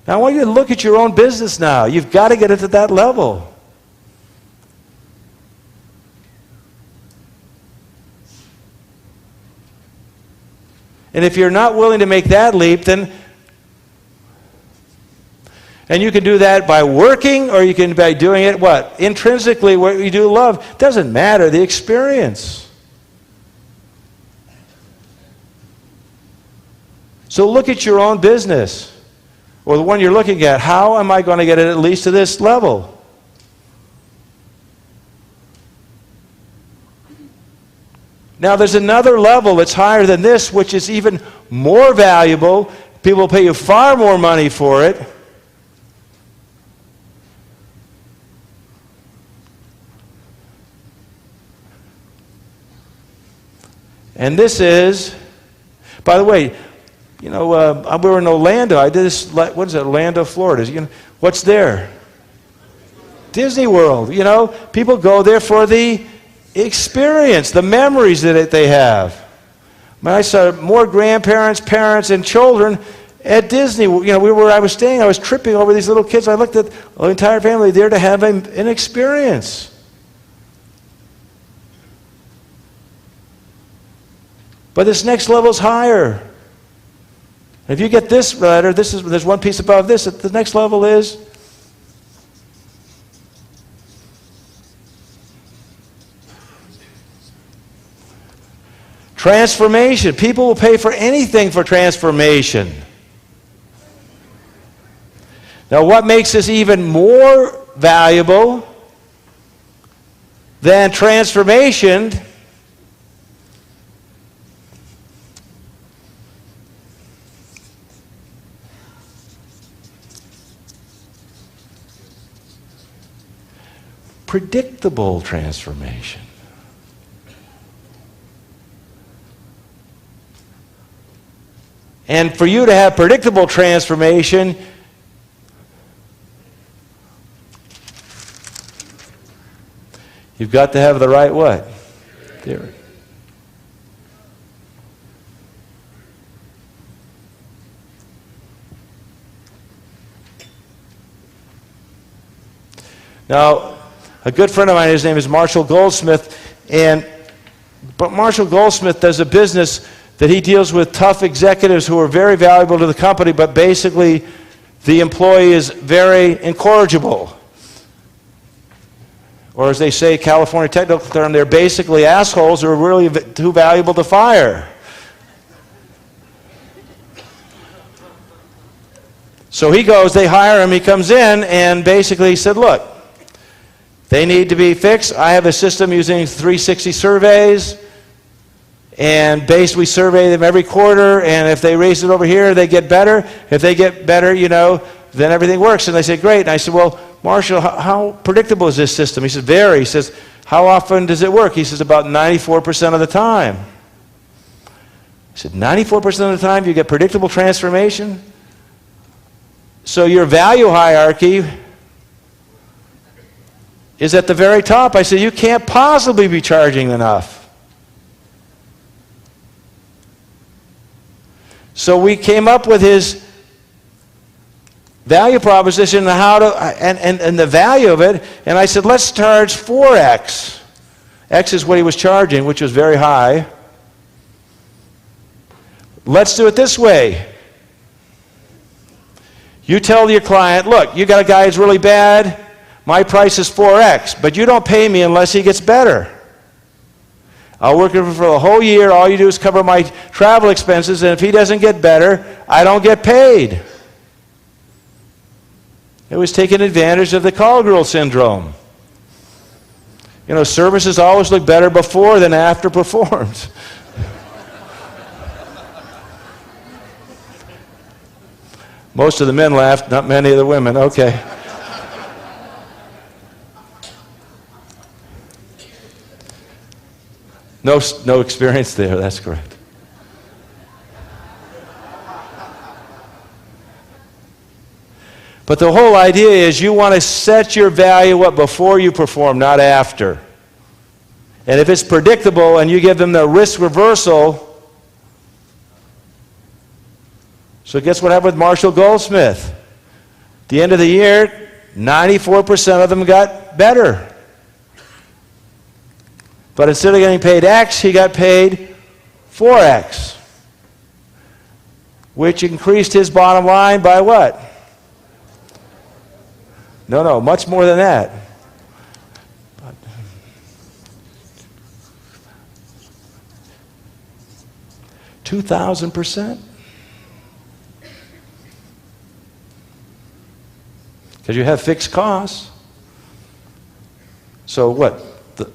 Now I want you to look at your own business now. You've got to get it to that level. And if you're not willing to make that leap, then, and you can do that by working, or you can by doing it, what? Intrinsically, what you do love. Doesn't matter, the experience. So look at your own business, or the one you're looking at. How am I going to get it at least to this level? Now there's another level that's higher than this, which is even more valuable. People will pay you far more money for it. And this is, by the way, you know, we were in Orlando. I did this, what is it, Orlando, Florida. You know, what's there? Disney World. You know, people go there for the experience, the memories that they have. I saw more grandparents, parents, and children at Disney. You know, where I was staying, I was tripping over these little kids. I looked at the entire family there to have an experience. But this next level is higher. If you get this letter, there's one piece above this. The next level is transformation. People will pay for anything for transformation. Now, what makes this even more valuable than transformation predictable transformation. And for you to have predictable transformation, you've got to have the right what? Theory. Now, a good friend of mine, his name is Marshall Goldsmith, but Marshall Goldsmith does a business that he deals with tough executives who are very valuable to the company, but basically the employee is very incorrigible. Or as they say, California technical term, they're basically assholes who are really too valuable to fire. So he goes, they hire him, he comes in, and basically he said, look, they need to be fixed. I have a system using 360 surveys, and we survey them every quarter, and if they raise it over here, they get better. If they get better, then everything works. And they say, great. And I said, well, Marshall, how predictable is this system? He said, very. He says, how often does it work? He says, about 94% of the time. I said, 94% of the time you get predictable transformation? So your value hierarchy is at the very top. I said, you can't possibly be charging enough. So we came up with his value proposition and the value of it, and I said, let's charge 4x. X is what he was charging, which was very high. Let's do it this way. You tell your client, look, you got a guy who's really bad, my price is 4x, but you don't pay me unless he gets better. I'll work with him for the whole year, all you do is cover my travel expenses, and if he doesn't get better, I don't get paid. It was taking advantage of the call girl syndrome. Services always look better before than after performed. Most of the men laughed, not many of the women. Okay. No experience there, that's correct. But the whole idea is you want to set your value up before you perform, not after. And if it's predictable and you give them the risk reversal, so guess what happened with Marshall Goldsmith? At the end of the year, 94% of them got better. But instead of getting paid X, he got paid 4X, which increased his bottom line by what? No, much more than that. 2,000%. Because you have fixed costs. So what? The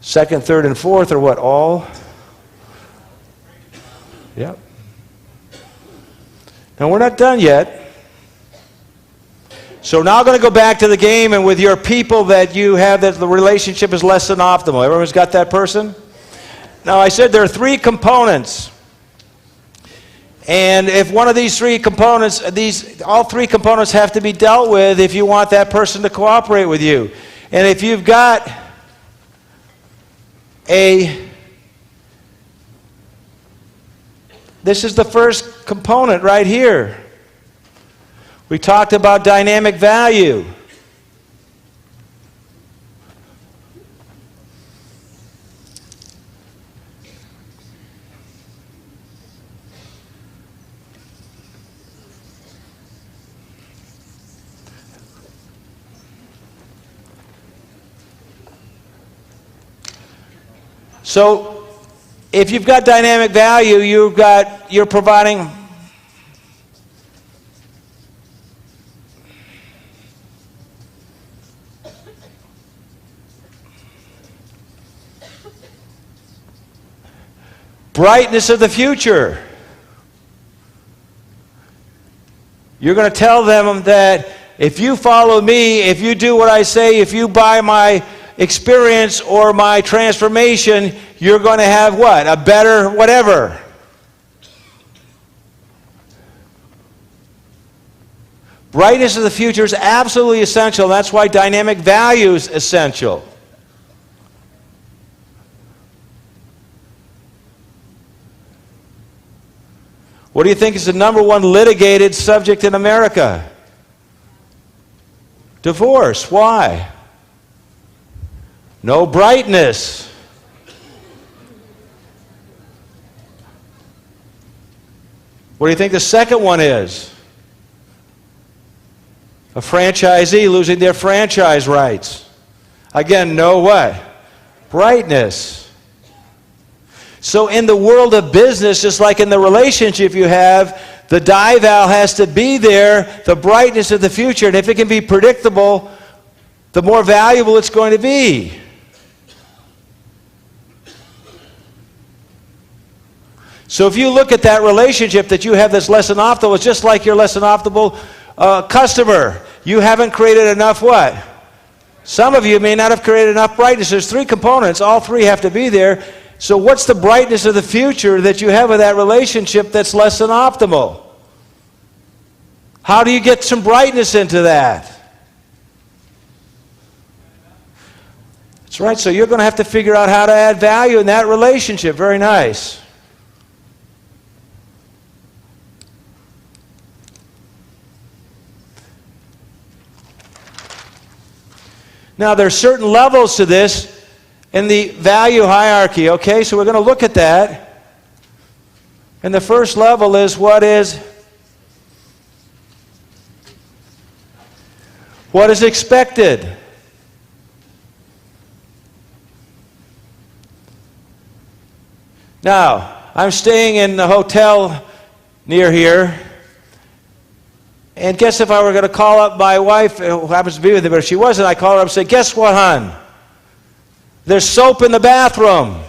second, third, and fourth are what? All? Yep. Now we're not done yet. So now I'm going to go back to the game, and with your people that you have, that the relationship is less than optimal. Everyone's got that person? Now I said there are three components. And if one of these three components, all three components have to be dealt with if you want that person to cooperate with you. And if you've got this is the first component right here. We talked about dynamic value. So, if you've got dynamic value, you're providing brightness of the future. You're going to tell them that if you follow me, if you do what I say, if you buy my experience or my transformation, you're going to have what? A better whatever. Brightness of the future is absolutely essential. That's why dynamic value is essential. What do you think is the number one litigated subject in America? Divorce. Why? No brightness. What do you think the second one is? A franchisee losing their franchise rights. Again, no what? Brightness. So in the world of business, just like in the relationship you have, the die valve has to be there, the brightness of the future. And if it can be predictable, the more valuable it's going to be. So if you look at that relationship that you have that's less than optimal, it's just like your less than optimal customer. You haven't created enough what? Some of you may not have created enough brightness. There's three components. All three have to be there. So what's the brightness of the future that you have with that relationship that's less than optimal? How do you get some brightness into that? That's right. So you're going to have to figure out how to add value in that relationship. Very nice. Now, there are certain levels to this in the value hierarchy, okay? So we're going to look at that. And the first level is what is expected. Now, I'm staying in the hotel near here. And guess if I were going to call up my wife, who happens to be with me, but if she wasn't, I call her up and say, guess what, hon? There's soap in the bathroom.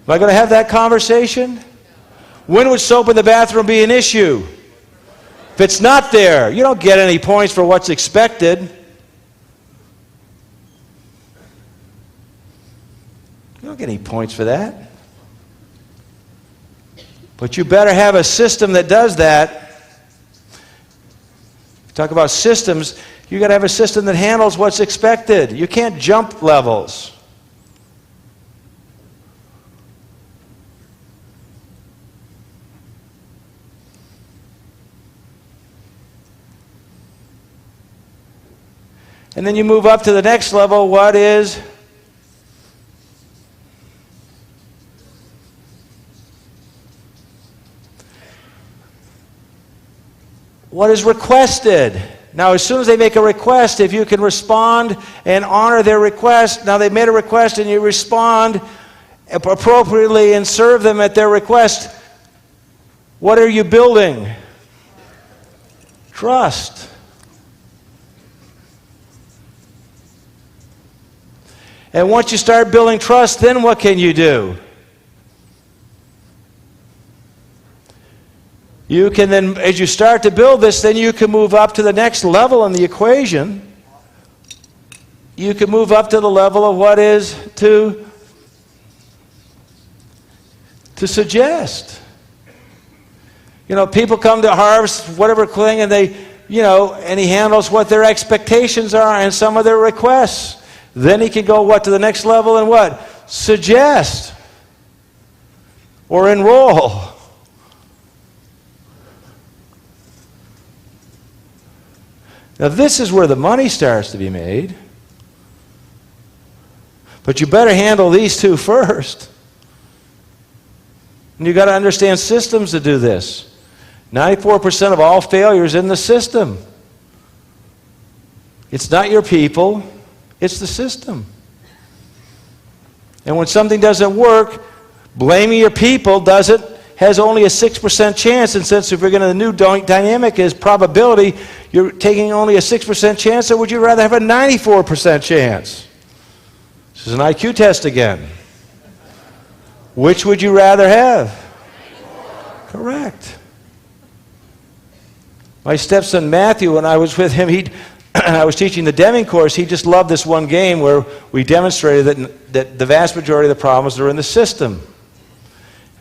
Am I going to have that conversation? When would soap in the bathroom be an issue? If it's not there, you don't get any points for what's expected. You don't get any points for that. But you better have a system that does that. Talk about systems, you got to have a system that handles what's expected. You can't jump levels. And then you move up to the next level, what is requested. Now, as soon as they make a request, if you can respond and honor their request, now they've made a request and you respond appropriately and serve them at their request, what are you building? Trust. And once you start building trust, then what can you do? You can then, as you start to build this, then you can move up to the next level in the equation. You can move up to the level of what is to suggest. You know, people come to Harv's, whatever thing, and they, you know, and he handles what their expectations are and some of their requests. Then he can go what to the next level and what? Suggest or enroll. Now this is where the money starts to be made. But you better handle these two first. And you've got to understand systems to do this. 94% of all failures in the system. It's not your people, it's the system. And when something doesn't work, blaming your people has only a 6% chance, and since if we're going to, the new dynamic is probability, you're taking only a 6% chance, or would you rather have a 94% chance? This is an IQ test again. Which would you rather have? Correct. My stepson Matthew, when I was with him, I was teaching the Deming course, he just loved this one game where we demonstrated that the vast majority of the problems are in the system.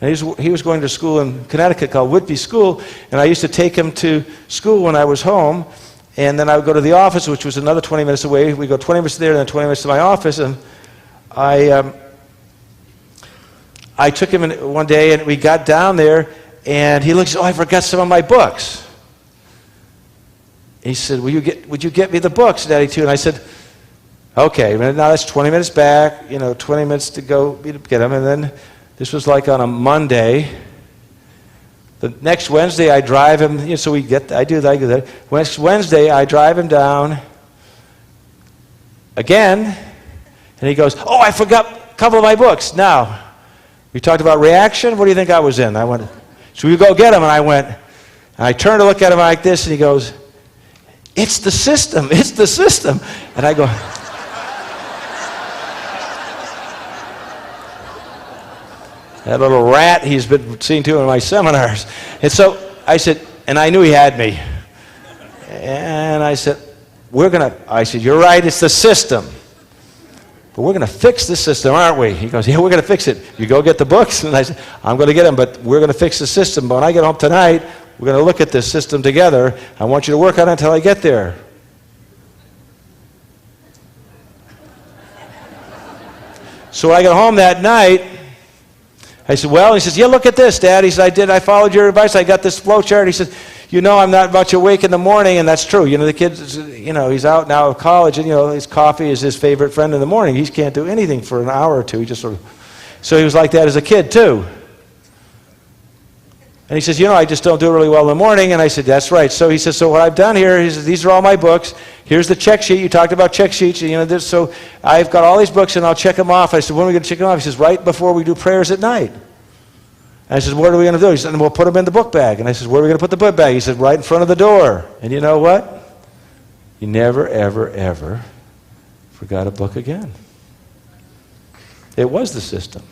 And he was going to school in Connecticut called Whitby School, and I used to take him to school when I was home, and then I would go to the office, which was another 20 minutes away. We'd go 20 minutes there and then 20 minutes to my office, and I took him in one day, and we got down there, and he looks, oh, I forgot some of my books. He said, would you get me the books, Daddy, too? And I said, okay, now that's 20 minutes back, 20 minutes to go get them, and then this was like on a Monday, The next Wednesday, I drive him. So I do that. Next Wednesday, I drive him down again, and he goes, "Oh, I forgot a couple of my books." Now, we talked about reaction. What do you think I was in? I went, "So we go get him," and I went, and I turned to look at him like this, and he goes, "It's the system. It's the system." And I go, that little rat he's been seen to in my seminars. And so I said, and I knew he had me. And I said, "You're right, it's the system. But we're going to fix the system, aren't we?" He goes, "Yeah, we're going to fix it. You go get the books." And I said, "I'm going to get them, but we're going to fix the system. But when I get home tonight, we're going to look at this system together. I want you to work on it until I get there." So when I got home that night, I said, "Well," he says, "Yeah, look at this, Dad." He said, I followed your advice. I got this flow chart." He says, "I'm not much awake in the morning," and that's true. The kid's, he's out now of college, and, his coffee is his favorite friend in the morning. He can't do anything for an hour or two. He just so he was like that as a kid, too. And he says, "I just don't do really well in the morning." And I said, "That's right." So he says, "So what I've done here," he says, "these are all my books. Here's the check sheet. You talked about check sheets. So I've got all these books, and I'll check them off." I said, "When are we going to check them off?" He says, "Right before we do prayers at night." And I said, "What are we going to do?" He said, "We'll put them in the book bag." And I said, "Where are we going to put the book bag?" He said, "Right in front of the door." And you know what? He never, ever, ever forgot a book again. It was the system.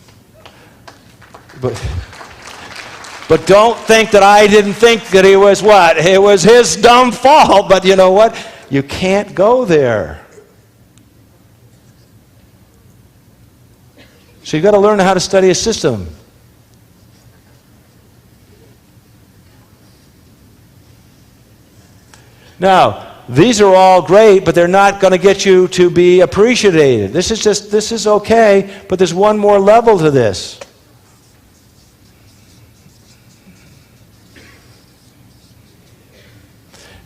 But don't think that I didn't think that he was what? It was his dumb fault. But you know what? You can't go there. So you've got to learn how to study a system. Now, these are all great, but they're not going to get you to be appreciated. This is okay, but there's one more level to this.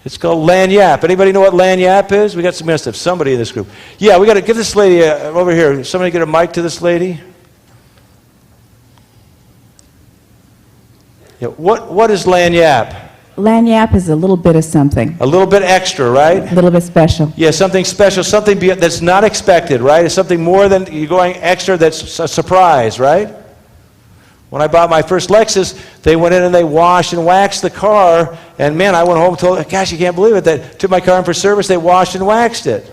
It's called Lagniappe. Anybody know what Lagniappe is? We got somebody in this group. Yeah, we got to give this lady over here. Somebody get a mic to this lady. Yeah, what is Lagniappe? Lagniappe is a little bit of something. A little bit extra, right? A little bit special. Yeah, something special, something that's not expected, right? It's something more than you're going extra that's a surprise, right? When I bought my first Lexus, they went in and they washed and waxed the car, and man, I went home and told, "Gosh, you can't believe it, that took my car in for service, they washed and waxed it."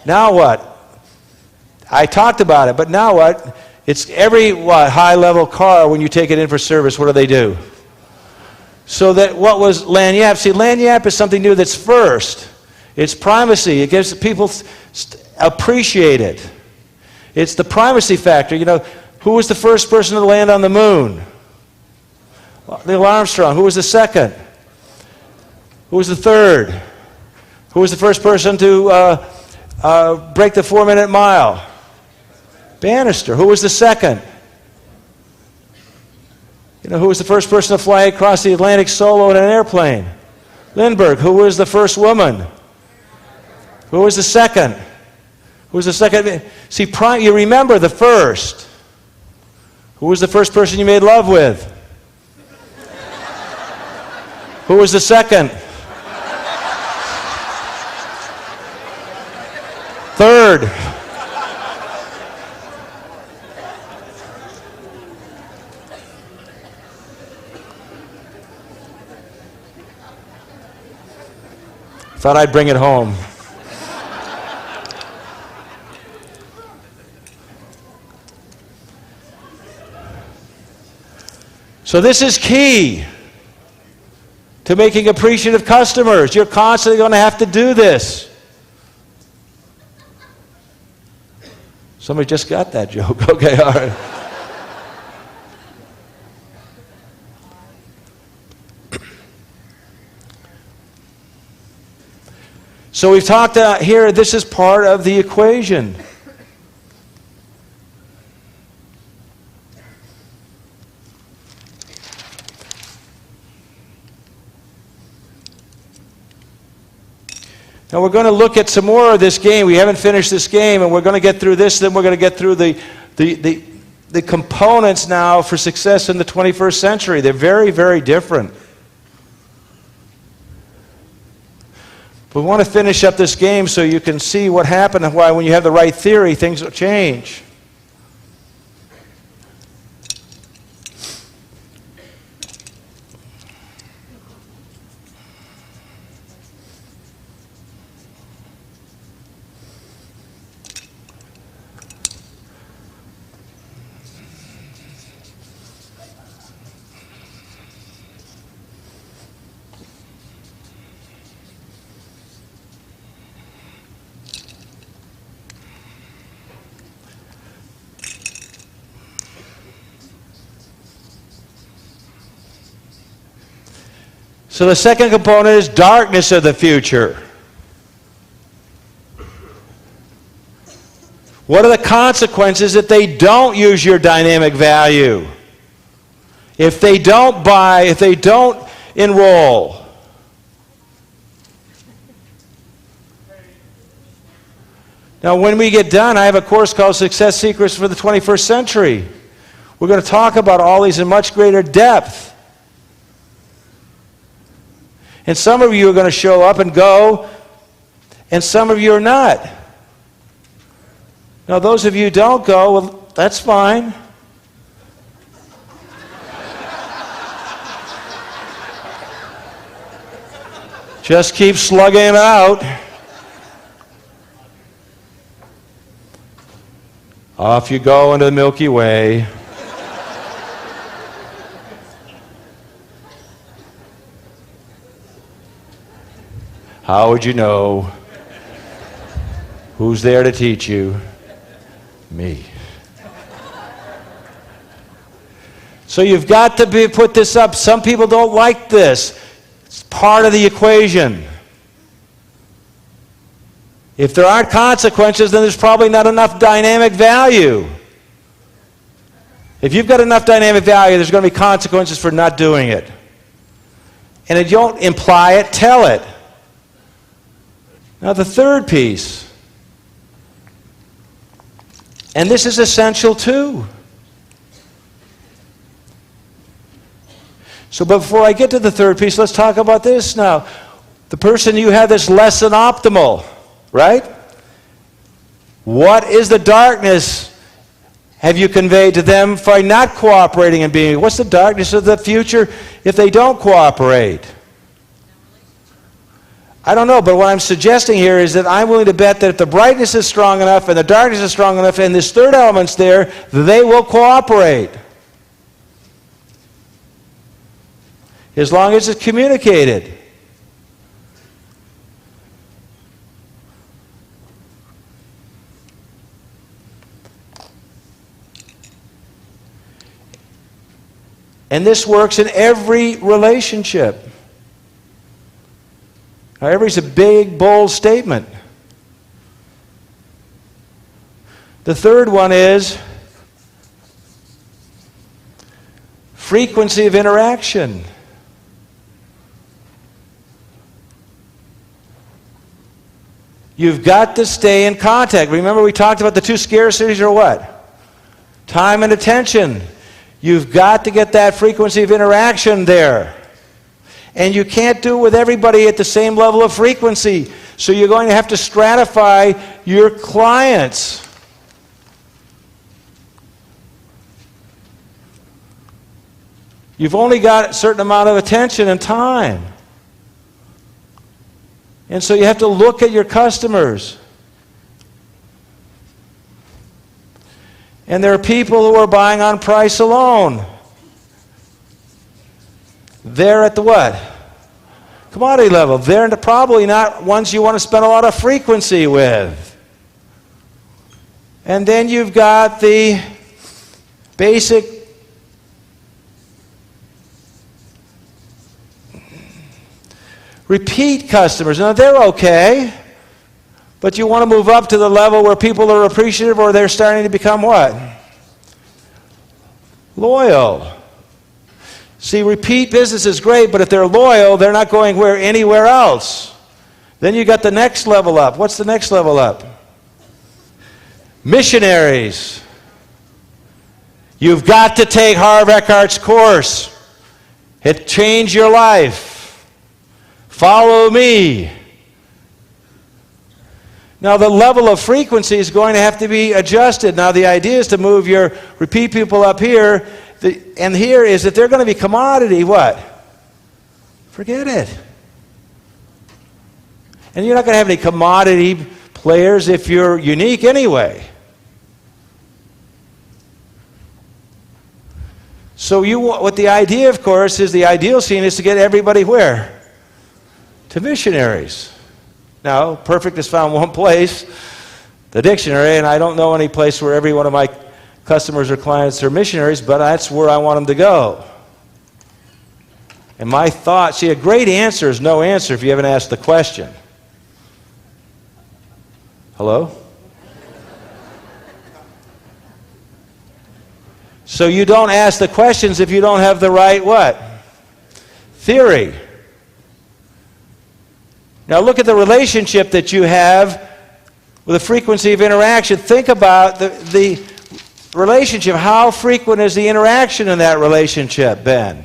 Now what? I talked about it, but now what? It's every high-level car, when you take it in for service, what do? So that what was Lagniappe? See, Lagniappe is something new that's first. It's primacy. It gives people appreciate it. It's the primacy factor. Who was the first person to land on the moon? Neil Armstrong. Who was the second? Who was the third? Who was the first person to break the 4-minute mile? Bannister. Who was the second? Who was the first person to fly across the Atlantic solo in an airplane? Lindbergh. Who was the first woman? Who was the second? Who was the second? See, you remember the first. Who was the first person you made love with? Who was the second? Third. Thought I'd bring it home. So this is key to making appreciative customers. You're constantly going to have to do this. Somebody just got that joke. Okay, all right. So we've talked here, this is part of the equation. Now we're going to look at some more of this game. We haven't finished this game, and we're going to get through this, then we're going to get through the the components now for success in the 21st century. They're very, very different. We want to finish up this game so you can see what happened and why when you have the right theory, things will change. So the second component is darkness of the future. What are the consequences if they don't use your dynamic value? If they don't buy, if they don't enroll? Now, when we get done, I have a course called Success Secrets for the 21st Century. We're going to talk about all these in much greater depth. And some of you are going to show up and go, and some of you are not. Now, those of you who don't go, well, that's fine. Just keep slugging it out. Off you go into the Milky Way. How would you know? Who's there to teach you? Me. So you've got to put this up. Some people don't like this. It's part of the equation. If there aren't consequences, then there's probably not enough dynamic value. If you've got enough dynamic value, there's going to be consequences for not doing it. And if you don't imply it, tell it. Now the third piece, and this is essential too. So before I get to the third piece, let's talk about this now. The person you have that's less than optimal, right? What is the darkness have you conveyed to them by not cooperating and being? What's the darkness of the future if they don't cooperate? I don't know, but what I'm suggesting here is that I'm willing to bet that if the brightness is strong enough and the darkness is strong enough and this third element's there, they will cooperate. As long as it's communicated. And this works in every relationship. Now, every's a big, bold statement. The third one is frequency of interaction. You've got to stay in contact. Remember we talked about the two scarcities or what? Time and attention. You've got to get that frequency of interaction there. And you can't do it with everybody at the same level of frequency. So you're going to have to stratify your clients. You've only got a certain amount of attention and time. And so you have to look at your customers. And there are people who are buying on price alone. They're at the what? Commodity level. They're probably not ones you want to spend a lot of frequency with. And then you've got the basic repeat customers. Now they're okay, but you want to move up to the level where people are appreciative or they're starting to become what? Loyal. See, repeat business is great, but if they're loyal, they're not going anywhere else. Then you got the next level up. What's the next level up? Missionaries. You've got to take Harv Eckhardt's course. It changed your life. Follow me. Now, the level of frequency is going to have to be adjusted. Now, the idea is to move your repeat people up here. And here is that they're going to be commodity. What? Forget it. And you're not going to have any commodity players if you're unique anyway. So what the idea, of course, is the ideal scene is to get everybody where? To missionaries. Now, perfect is found one place, the dictionary, and I don't know any place where every one of my customers or clients are missionaries, but that's where I want them to go. And my thought, see, a great answer is no answer if you haven't asked the question. Hello? So you don't ask the questions if you don't have the right what? Theory. Now look at the relationship that you have with the frequency of interaction. Think about the relationship. How frequent is the interaction in that relationship, Ben?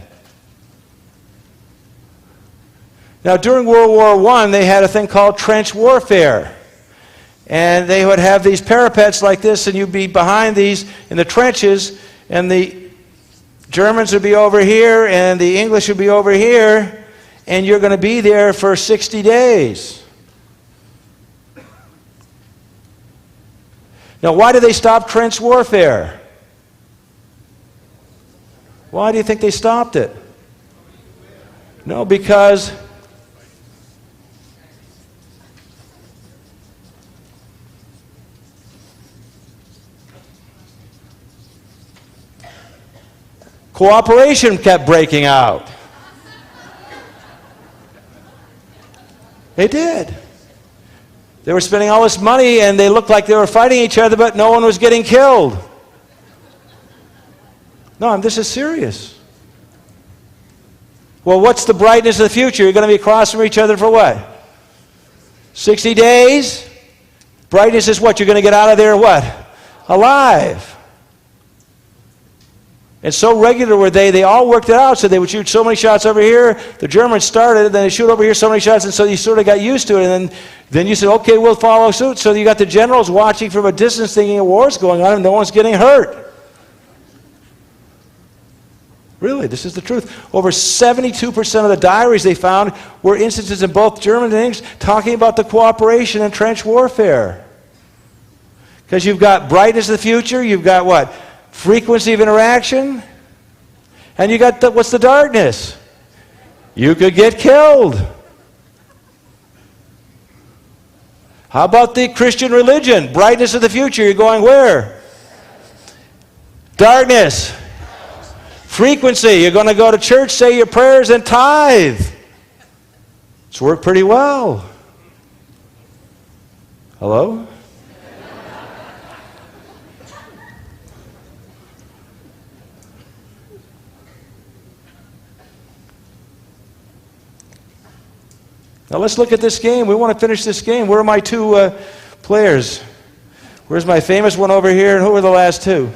Now during World War I, they had a thing called trench warfare. And they would have these parapets like this, and you'd be behind these in the trenches, and the Germans would be over here, and the English would be over here, and you're going to be there for 60 days. Now, why did they stop trench warfare? Why do you think they stopped it? No, because cooperation kept breaking out. They did. They were spending all this money and they looked like they were fighting each other, but no one was getting killed. No, this is serious. Well, what's the brightness of the future? You're going to be across from each other for what? 60 days? Brightness is what? You're going to get out of there what? Alive. And so regular were they all worked it out. So they would shoot so many shots over here. The Germans started, and then they shoot over here so many shots, and so you sort of got used to it. And then you said, okay, we'll follow suit. So you got the generals watching from a distance thinking a war's going on and no one's getting hurt. Really, this is the truth. Over 72% of the diaries they found were instances in both German and English talking about the cooperation in trench warfare. Because you've got brightness of the future, you've got what? Frequency of interaction, and you got what's the darkness? You could get killed. How about the Christian religion? Brightness of the future, you're going where? Darkness. Frequency, you're going to go to church, say your prayers, and tithe. It's worked pretty well. Hello? Now let's look at this game. We want to finish this game. Where are my two players? Where's my famous one over here, and who are the last two?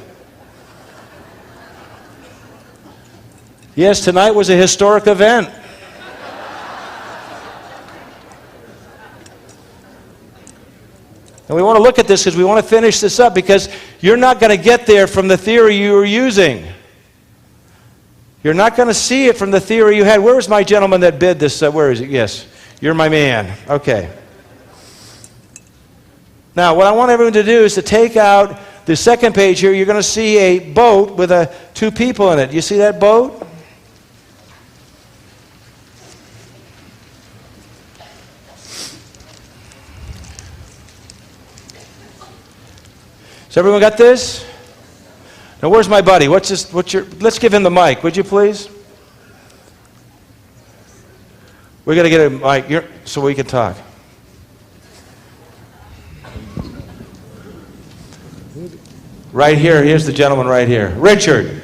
Yes, tonight was a historic event. And we want to look at this because we want to finish this up, because you're not going to get there from the theory you were using. You're not going to see it from the theory you had. Where was my gentleman that bid this? Where is it? Yes. You're my man. Okay. Now, what I want everyone to do is to take out the second page here. You're going to see a boat with two people in it. You see that boat? So everyone got this? Now, where's my buddy? Let's give him the mic, would you please? We're going to get a mic so we can talk. Right here, here's the gentleman right here. Richard.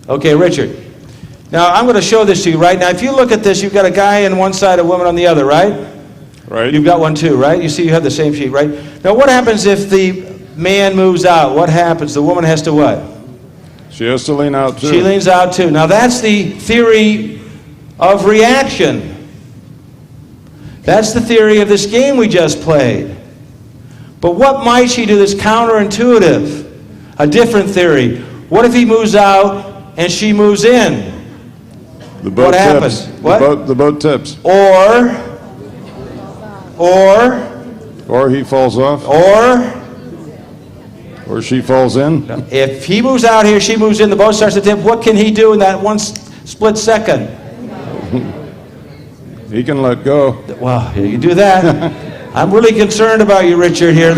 Okay, Richard. Now, I'm going to show this to you right now. If you look at this, you've got a guy on one side, a woman on the other, right? Right. You've got one too, right? You see you have the same sheet, right? Now what happens if the man moves out? What happens? The woman has to what? She has to lean out too. She leans out too. Now that's the theory of reaction. That's the theory of this game we just played. But what might she do that's counterintuitive? A different theory. What if he moves out and she moves in? The boat What tips. happens? What? The boat tips. Or Or he falls off. Or she falls in. if he moves out here, she moves in, the boat starts to tip, what can he do in that one split second? He can let go. Well, you do that. I'm really concerned about you, Richard, here.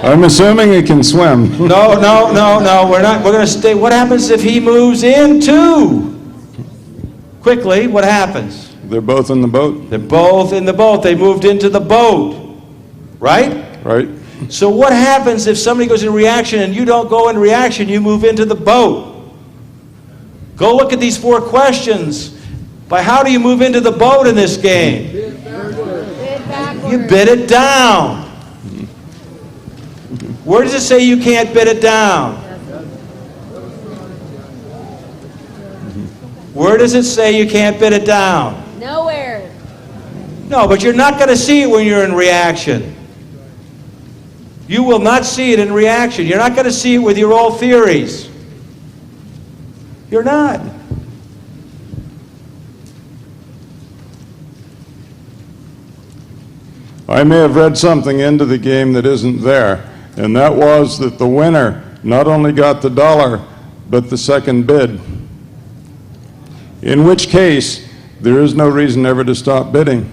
I'm assuming he can swim. No, we're not. We're going to stay. What happens if he moves in too? Quickly, what happens? They're both in the boat. They're both in the boat. They moved into the boat. Right? Right. So what happens if somebody goes in reaction and you don't go in reaction, you move into the boat? Go look at these 4 questions. By how do you move into the boat in this game? You bid it down. Where does it say you can't bid it down? Where does it say you can't bid it down? Nowhere. No, but you're not going to see it when you're in reaction. You will not see it in reaction. You're not going to see it with your old theories. You're not. I may have read something into the game that isn't there, and that was that the winner not only got the dollar, but the second bid. In which case, there is no reason ever to stop bidding.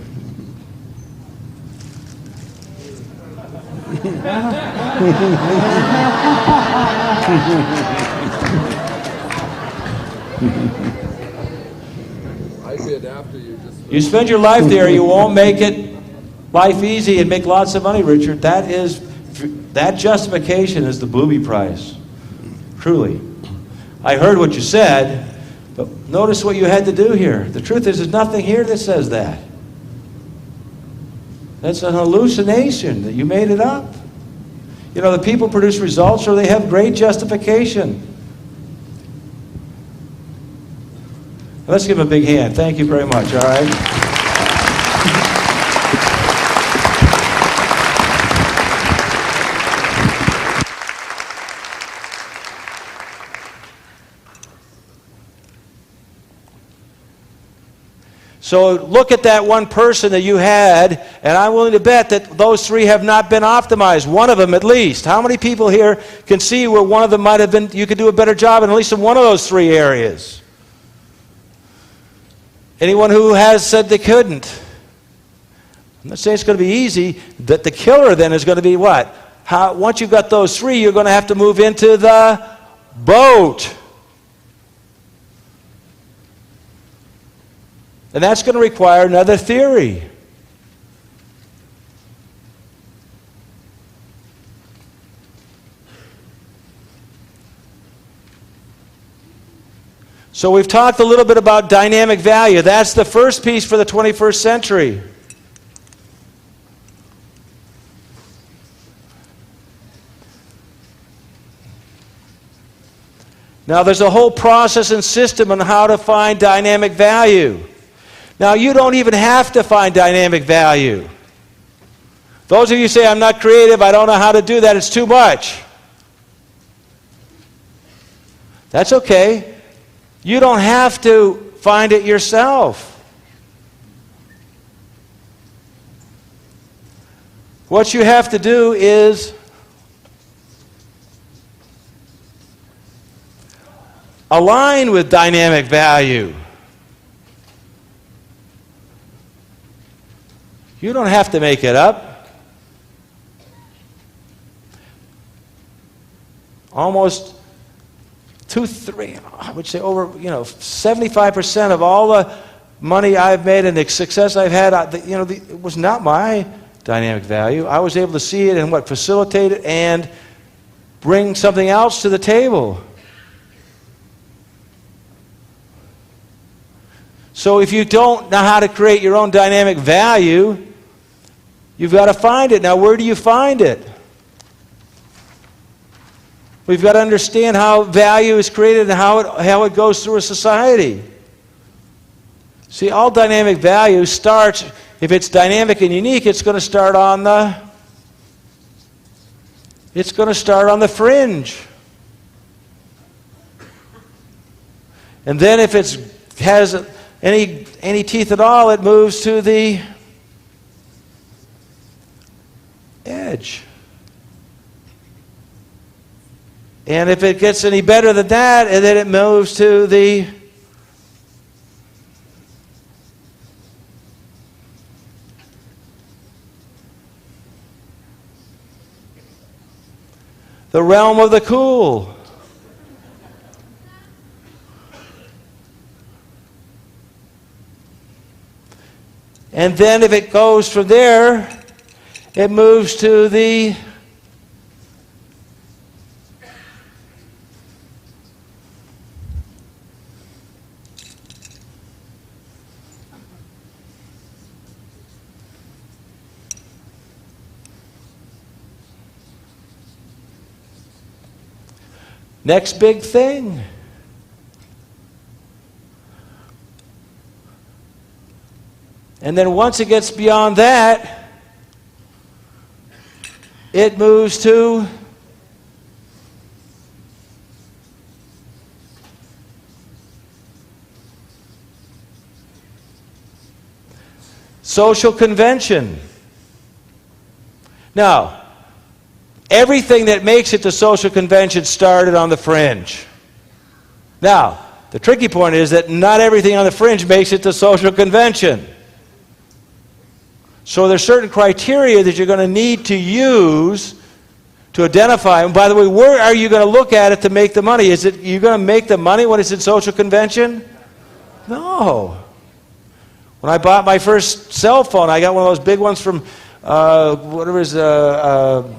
You spend your life there, you won't make it life easy and make lots of money, Richard. That justification is the booby price. Truly. I heard what you said, but notice what you had to do here. The truth is, there's nothing here that says that. That's an hallucination that you made it up. You know, the people produce results or they have great justification. Let's give him a big hand. Thank you very much, all right? So look at that one person that you had, and I'm willing to bet that those 3 have not been optimized. One of them at least. How many people here can see where one of them might have been, you could do a better job in at least in one of those 3 areas? Anyone who has said they couldn't? I'm not saying it's going to be easy. That the killer then is going to be what? Once you've got those 3, you're going to have to move into the boat. And that's going to require another theory. So we've talked a little bit about dynamic value. That's the first piece for the 21st century. Now there's a whole process and system on how to find dynamic value. Now, you don't even have to find dynamic value. Those of you who say, I'm not creative, I don't know how to do that, it's too much. That's okay. You don't have to find it yourself. What you have to do is align with dynamic value. You don't have to make it up. Almost 2-3, I would say over 75% of all the money I've made and the success I've had, it was not my dynamic value. I was able to see it and facilitate it and bring something else to the table. So if you don't know how to create your own dynamic value, you've got to find it. Now, where do you find it? We've got to understand how value is created and how it goes through a society. See, all dynamic value starts, if it's dynamic and unique, it's going to start on the fringe. And then if it has any teeth at all, it moves to the edge. And if it gets any better than that, and then it moves to the realm of the cool. And then if it goes from there, it moves to the next big thing. And then once it gets beyond that, it moves to social convention. Now, everything that makes it to social convention started on the fringe. Now, the tricky point is that not everything on the fringe makes it to social convention. So there's certain criteria that you're going to need to use to identify. And by the way, where are you going to look at it to make the money? Is it you're going to make the money when it's in social convention? No. When I bought my first cell phone, I got one of those big ones from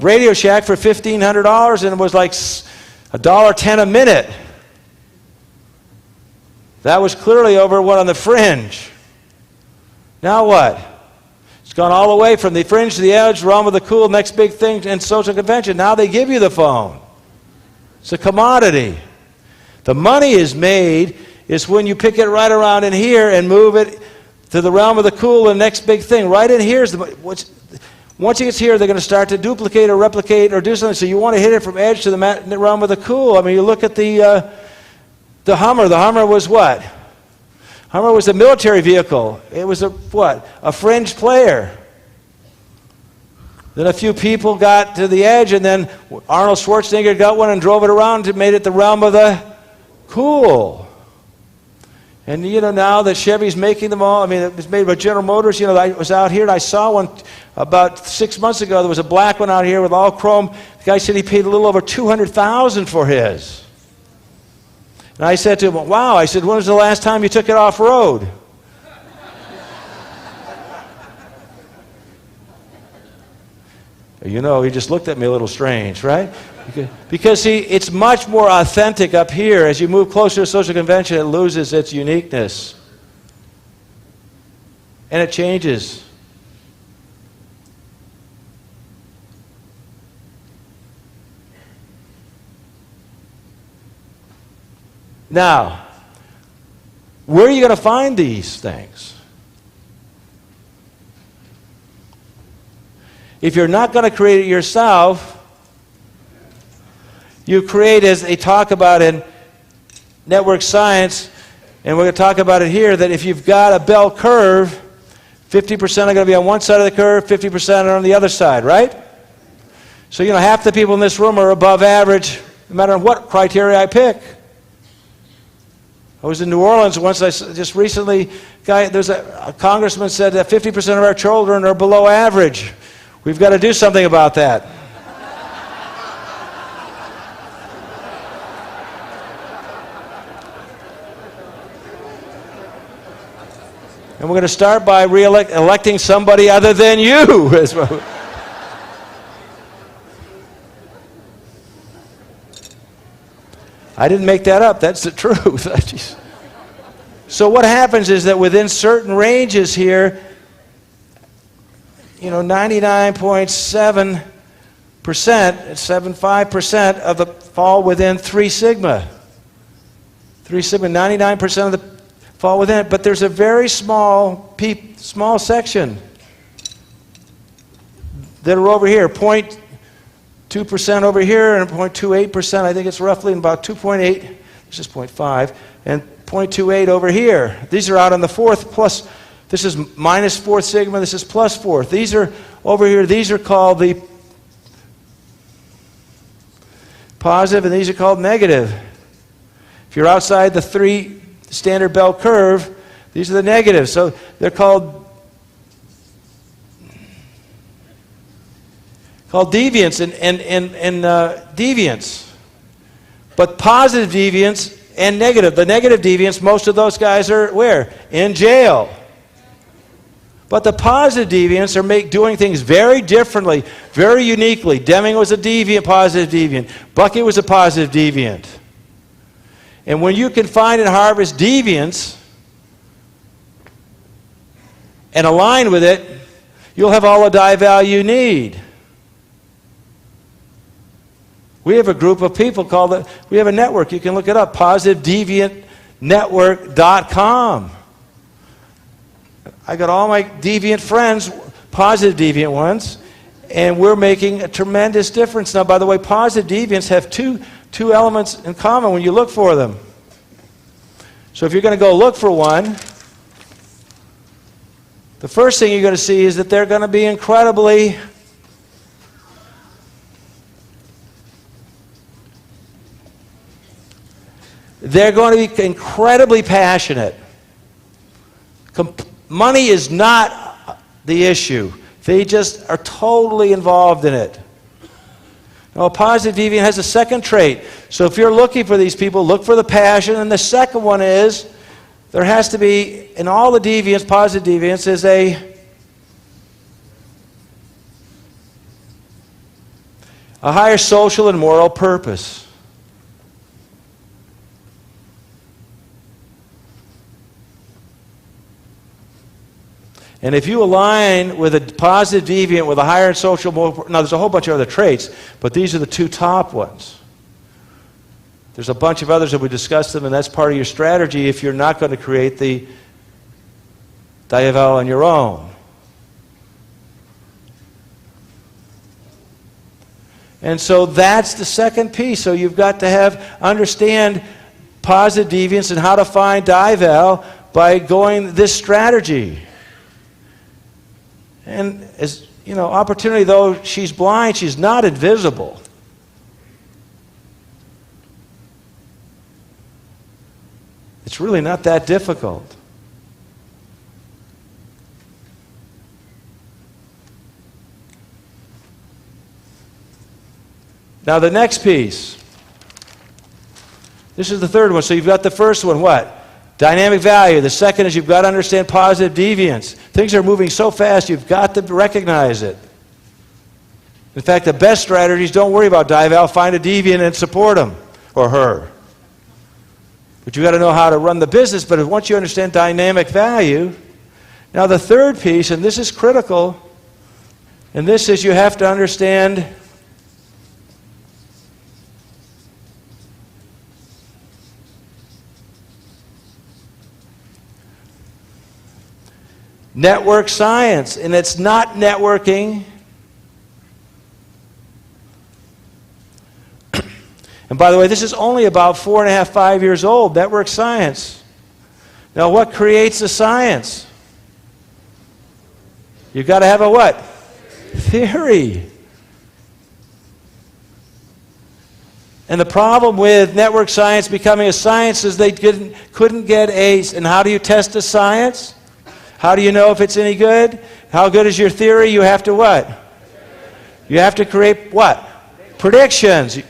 Radio Shack for $1,500, and it was like $1.10 a minute. That was clearly over one on the fringe. Now what? It's gone all the way from the fringe to the edge, realm of the cool, next big thing, and social convention. Now they give you the phone. It's a commodity. The money is made is when you pick it right around in here and move it to the realm of the cool, the next big thing. Right in here is once it gets here, they're going to start to duplicate or replicate or do something. So you want to hit it from edge to the realm of the cool. I mean, you look at the Hummer. The Hummer was what? Hummer was a military vehicle. It was a fringe player. Then a few people got to the edge, and then Arnold Schwarzenegger got one and drove it around and made it the realm of the cool. And now that Chevy's making them all, I mean, it was made by General Motors. I was out here and I saw one about 6 months ago. There was a black one out here with all chrome. The guy said he paid a little over $200,000 for his. And I said to him, wow, I said, when was the last time you took it off-road? He just looked at me a little strange, right? Because, see, it's much more authentic up here. As you move closer to social convention, it loses its uniqueness. And it changes. Now, where are you going to find these things? If you're not going to create it yourself, you create, as they talk about in network science, and we're going to talk about it here, that if you've got a bell curve, 50% are going to be on one side of the curve, 50% are on the other side, right? So, half the people in this room are above average, no matter what criteria I pick. I was in New Orleans once. Just recently, there's a congressman said that 50% of our children are below average. We've got to do something about that. And we're going to start by electing somebody other than you. I didn't make that up. That's the truth. So what happens is that within certain ranges here, 99.7%, 75% of the fall within 3 sigma. 3 sigma, 99% of the fall within it, but there's a very small section that are over here, 0.2% over here and 0.28%. I think it's roughly about 2.8. This is 0.5 and 0.28 over here. These are out on the fourth plus. This is minus 4th sigma. This is plus 4th. These are over here. These are called the positive, and these are called negative. If you're outside the 3 standard bell curve, these are the negatives. So they're called deviance and deviance. But positive deviance and negative. The negative deviance, most of those guys are where? In jail. But the positive deviants are doing things very differently, very uniquely. Deming was a deviant, positive deviant. Bucket was a positive deviant. And when you can find and harvest deviance and align with it, you'll have all the dye value you need. We have a group of people we have a network. You can look it up, positivedeviantnetwork.com. I got all my deviant friends, positive deviant ones, and we're making a tremendous difference. Now, by the way, positive deviants have two elements in common when you look for them. So if you're going to go look for one, the first thing you're going to see is that they're going to be incredibly passionate. Money is not the issue. They just are totally involved in it. Now, a positive deviant has a second trait. So if you're looking for these people, look for the passion. And the second one is, there has to be, in all the deviants, positive deviants, is a higher social and moral purpose. And if you align with a positive deviant with a higher social moral, now there's a whole bunch of other traits, but these are the 2 top ones. There's a bunch of others that we discussed them, and that's part of your strategy if you're not going to create the Diavel on your own. And so that's the second piece. So you've got to understand positive deviance and how to find Diavel by going this strategy. And as opportunity, though she's blind, she's not invisible. It's really not that difficult. Now the next piece. This is the third one. So you've got the first one, what? Dynamic value. The second is you've got to understand positive deviance. Things are moving so fast, you've got to recognize it. In fact, the best strategies, don't worry about Diavel. Find a deviant and support him or her. But you've got to know how to run the business. But once you understand dynamic value, now the third piece, and this is critical, and this is you have to understand network science, and it's not networking. And by the way, this is only about 4.5, 5 years old, network science. Now, what creates the science? You've got to have a what? Theory. And the problem with network science becoming a science is they couldn't get A's. And how do you test a science? How do you know if it's any good? How good is your theory? You have to what? You have to create what? Predictions.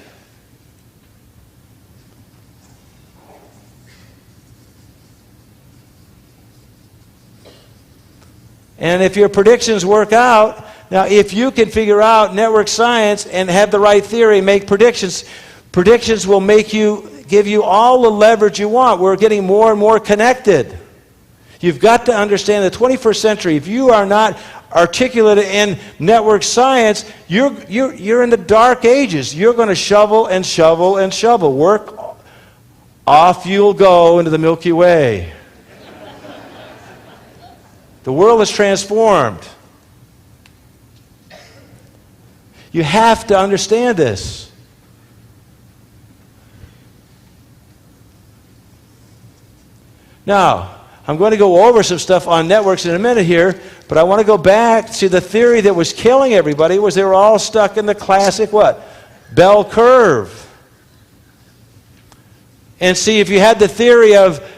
And if your predictions work out, now if you can figure out network science and have the right theory, make predictions, predictions will make you give you all the leverage you want. We're getting more and more connected. You've got to understand the 21st century, if you are not articulate in network science, you're in the dark ages. You're going to shovel and shovel and shovel. Work off you'll go into the Milky Way. The world is transformed. You have to understand this. Now, I'm going to go over some stuff on networks in a minute here, but I want to go back to the theory that was killing everybody was they were all stuck in the classic what? Bell curve. And see, if you had the theory of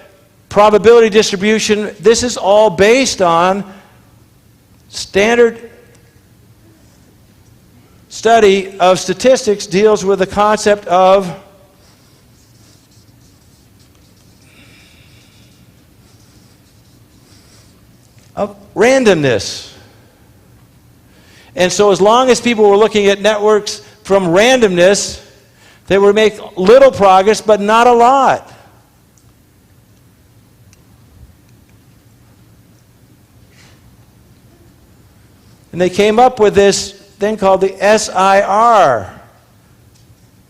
probability distribution, this is all based on standard study of statistics deals with the concept of randomness. And so as long as people were looking at networks from randomness, they would make little progress, but not a lot. And they came up with this thing called the SIR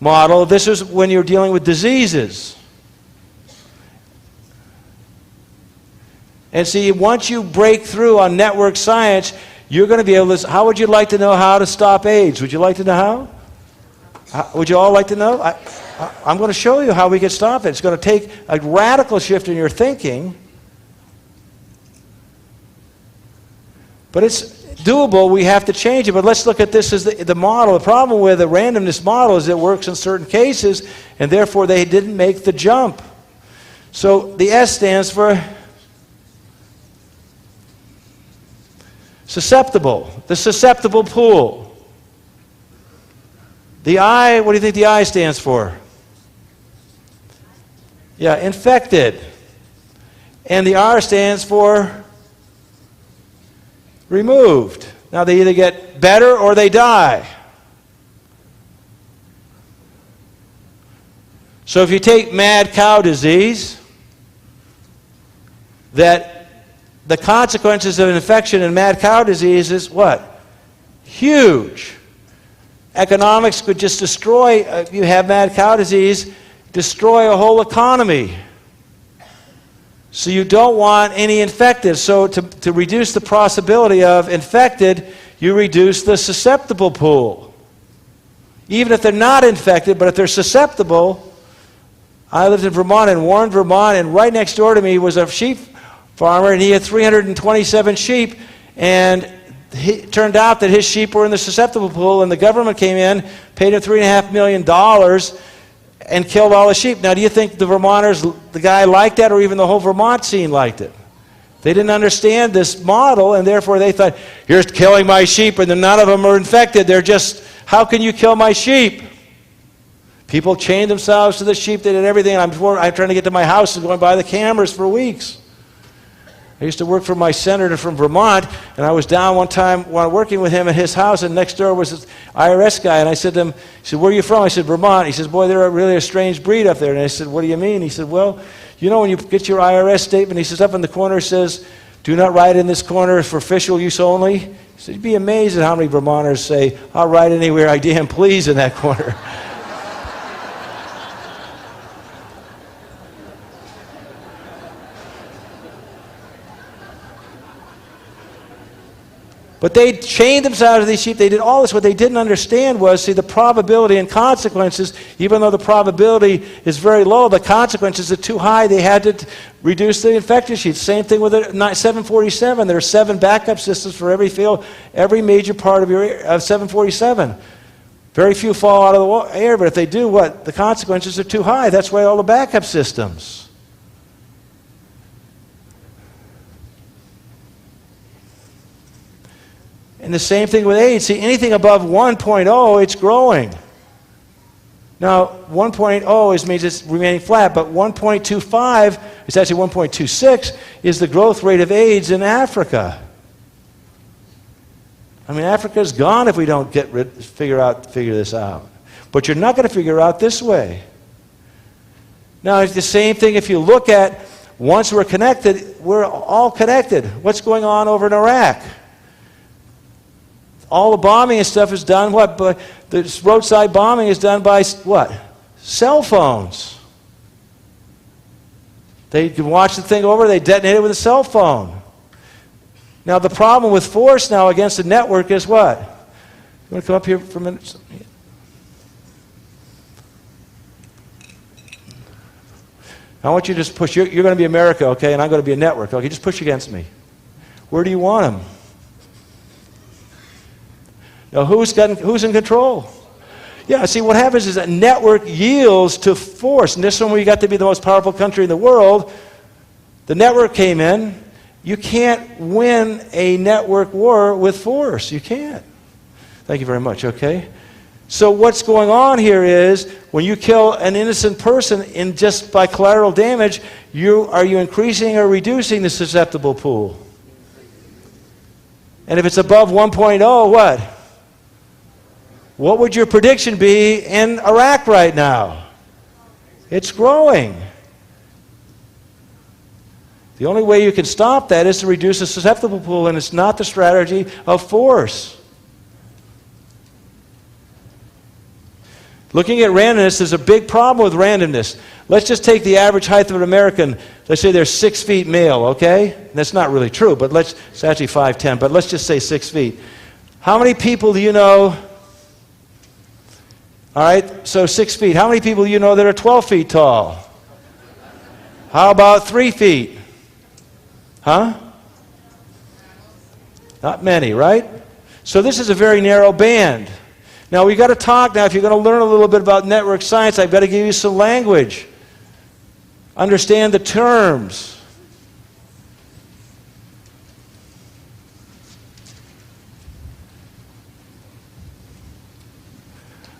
model. This is when you're dealing with diseases. And see, once you break through on network science, you're going to be able to, how would you like to know how to stop AIDS? Would you like to know how? Would you all like to know? I'm going to show you how we can stop it. It's going to take a radical shift in your thinking. But it's doable. We have to change it. But let's look at this as the model. The problem with the randomness model is it works in certain cases, and therefore they didn't make the jump. So the S stands for susceptible, the susceptible pool. The I, what do you think the I stands for? Yeah, infected. And the R stands for removed. Now they either get better or they die. So if you take mad cow disease, that the consequences of infection in mad cow disease is what? Huge. Economics could just destroy, you have mad cow disease, destroy a whole economy. So you don't want any infected. So to reduce the possibility of infected, you reduce the susceptible pool. Even if they're not infected, but if they're susceptible. I lived in Vermont, in Warren, Vermont, and right next door to me was a sheep farmer, and he had 327 sheep, and it turned out that his sheep were in the susceptible pool, and the government came in, paid him $3.5 million, and killed all the sheep. Now, do you think the Vermonters, the guy liked that, or even the whole Vermont scene liked it? They didn't understand this model, and therefore they thought, you're killing my sheep, and then none of them are infected. They're just, how can you kill my sheep? People chained themselves to the sheep. They did everything. I'm trying to get to my house and going by the cameras for weeks. I used to work for my senator from Vermont, and I was down one time while working with him at his house, and next door was this IRS guy, and I said to him, he said, where are you from? I said, Vermont. He says, boy, they're really a strange breed up there. And I said, what do you mean? He said, well, you know when you get your IRS statement, he says, up in the corner it says, do not write in this corner for official use only. He said, you'd be amazed at how many Vermonters say, I'll write anywhere I damn please in that corner. But they chained themselves to these sheep. They did all this. What they didn't understand was, see, the probability and consequences, even though the probability is very low, the consequences are too high. They had to reduce the infected sheep. Same thing with the 747. There are 7 backup systems for every field, every major part of your 747. Very few fall out of the air, but if they do, what? The consequences are too high. That's why all the backup systems. And the same thing with AIDS. See, anything above 1.0, it's growing. Now, 1.0 means it's remaining flat, but 1.25, it's actually 1.26, is the growth rate of AIDS in Africa. I mean, Africa's gone if we don't figure this out. But you're not going to figure out this way. Now, it's the same thing if you look at, once we're connected, we're all connected. What's going on over in Iraq? All the bombing and stuff is done, what? The roadside bombing is done by what? Cell phones. They can watch the thing over, they detonate it with a cell phone. Now, the problem with force now against the network is what? You want to come up here for a minute? I want you to just push. You're going to be America, okay, and I'm going to be a network. Okay, just push against me. Where do you want them? Now, who's in control? Yeah, see, what happens is that network yields to force. And this one, we got to be the most powerful country in the world. The network came in. You can't win a network war with force. You can't. Thank you very much, okay? So what's going on here is when you kill an innocent person in just by collateral damage, are you increasing or reducing the susceptible pool? And if it's above 1.0, what? What would your prediction be in Iraq right now? It's growing. The only way you can stop that is to reduce the susceptible pool, and it's not the strategy of force. Looking at randomness, there's a big problem with randomness. Let's just take the average height of an American. Let's say they're 6 feet male, okay? That's not really true, but it's actually 5'10", but let's just say 6 feet. How many people do you know? All right, so 6 feet. How many people do you know that are 12 feet tall? How about 3 feet? Huh? Not many, right? So this is a very narrow band. Now we've got to talk now. If you're going to learn a little bit about network science, I've got to give you some language. Understand the terms.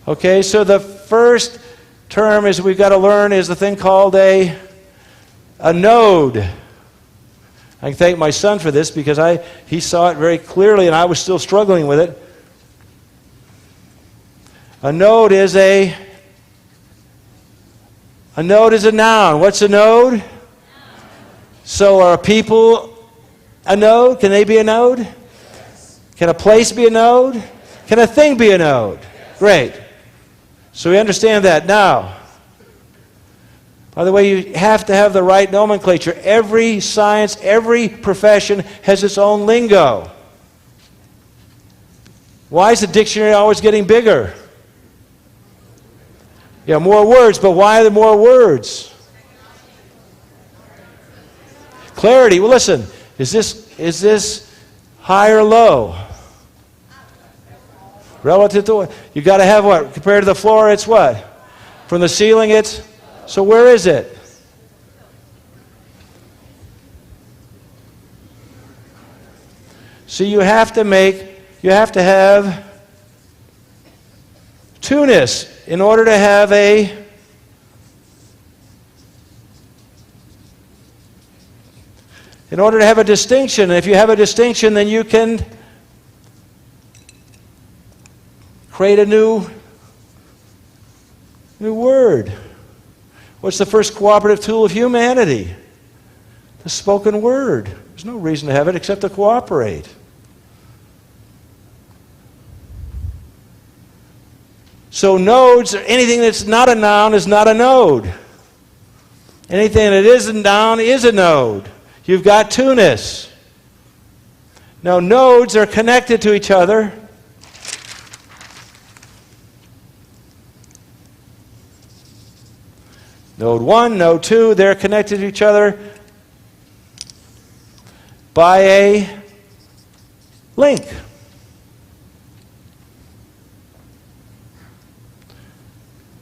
Okay, so the first term is we've got to learn is the thing called a node. I can thank my son for this because he saw it very clearly and I was still struggling with it. A node is a noun. What's a node? So are people a node? Can they be a node? Can a place be a node? Can a thing be a node? Great. So we understand that. Now, by the way, you have to have the right nomenclature. Every science, every profession has its own lingo. Why is the dictionary always getting bigger? Yeah, more words, but why are there more words? Clarity. Well, listen, is this high or low? Relative to what? You got to have what? Compared to the floor, it's what? From the ceiling, it's... So where is it? So you have to have two-ness in order to have a distinction. And if you have a distinction, then you can create a new word. What's the first cooperative tool of humanity? The spoken word. There's no reason to have it except to cooperate. So nodes, anything that's not a noun is not a node. Anything that isn't a noun is a node. You've got two-ness. Now nodes are connected to each other. Node 1, node 2, they're connected to each other by a link.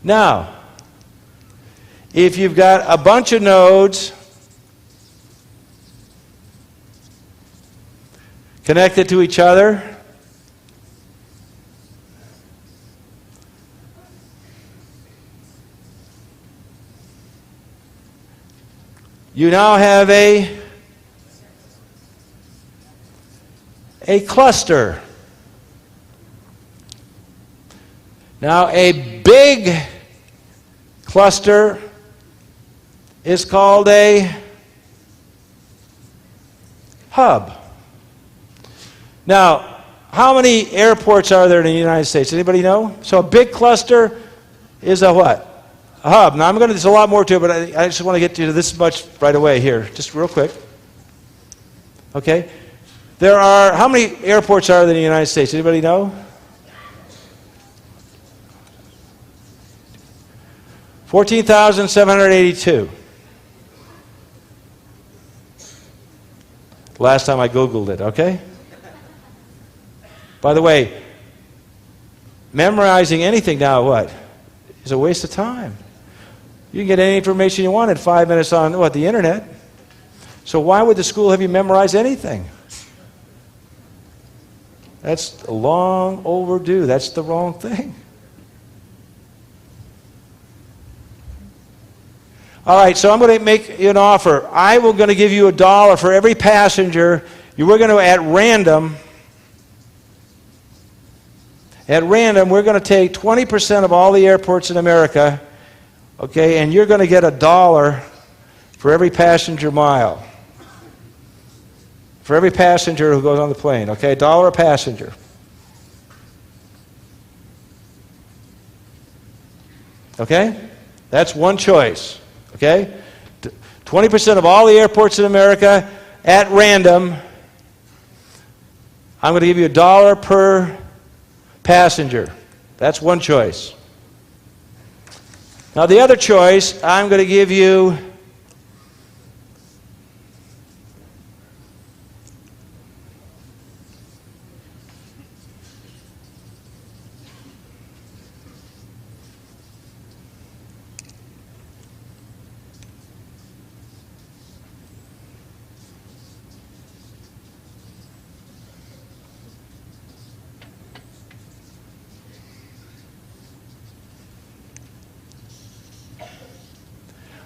Now, if you've got a bunch of nodes connected to each other, you now have a cluster. Now a big cluster is called a hub. Now, how many airports are there in the United States? Anybody know? So a big cluster is a what? A hub. Now, there's a lot more to it, but I just want to get to this much right away here, just real quick. Okay? How many airports are there in the United States? Anybody know? 14,782. Last time I Googled it, okay? By the way, memorizing anything now, what? Is a waste of time. You can get any information you want in 5 minutes on, what, the internet. So why would the school have you memorize anything? That's long overdue. That's the wrong thing. All right, so I'm going to make you an offer. I will going to give you $1 for every passenger. We're going to, at random, we're going to take 20% of all the airports in America, okay, and you're going to get $1 for every passenger mile. For every passenger who goes on the plane, okay? $1 a passenger. Okay? That's one choice. Okay? 20% of all the airports in America, at random, I'm going to give you $1 per passenger. That's one choice. Now the other choice, I'm going to give you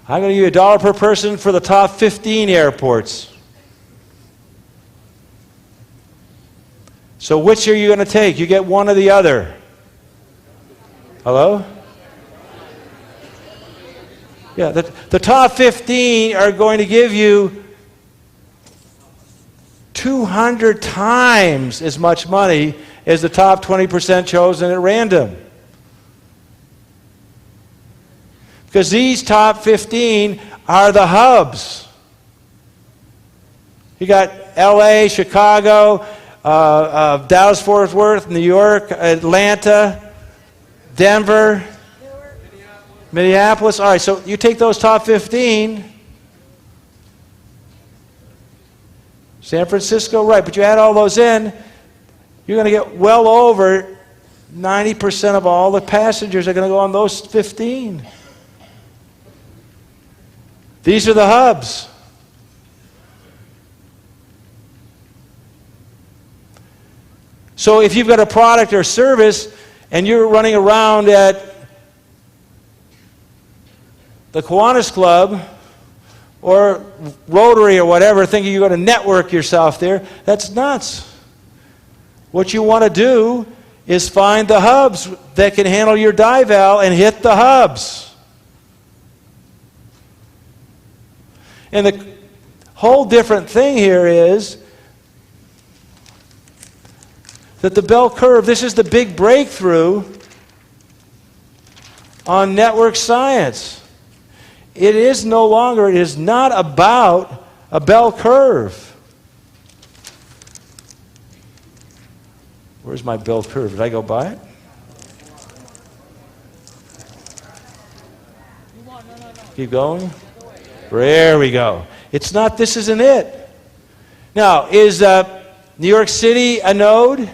I'm going to give you $1 per person for the top 15 airports. So which are you going to take? You get one or the other. Hello? Yeah, the top 15 are going to give you 200 times as much money as the top 20% chosen at random. Because these top 15 are the hubs. You got LA, Chicago, Dallas-Fort Worth, New York, Atlanta, Denver, Minneapolis. All right, so you take those top 15. San Francisco, right, but you add all those in, you're going to get well over 90% of all the passengers are going to go on those 15. These are the hubs. So if you've got a product or service and you're running around at the Kiwanis Club or Rotary or whatever, thinking you're going to network yourself there, that's nuts. What you want to do is find the hubs that can handle your dive val and hit the hubs. And the whole different thing here is that the bell curve, this is the big breakthrough on network science. It is not about a bell curve. Where's my bell curve? Did I go by it? Keep going. There we go. It's not, this isn't it. Now, is New York City a node?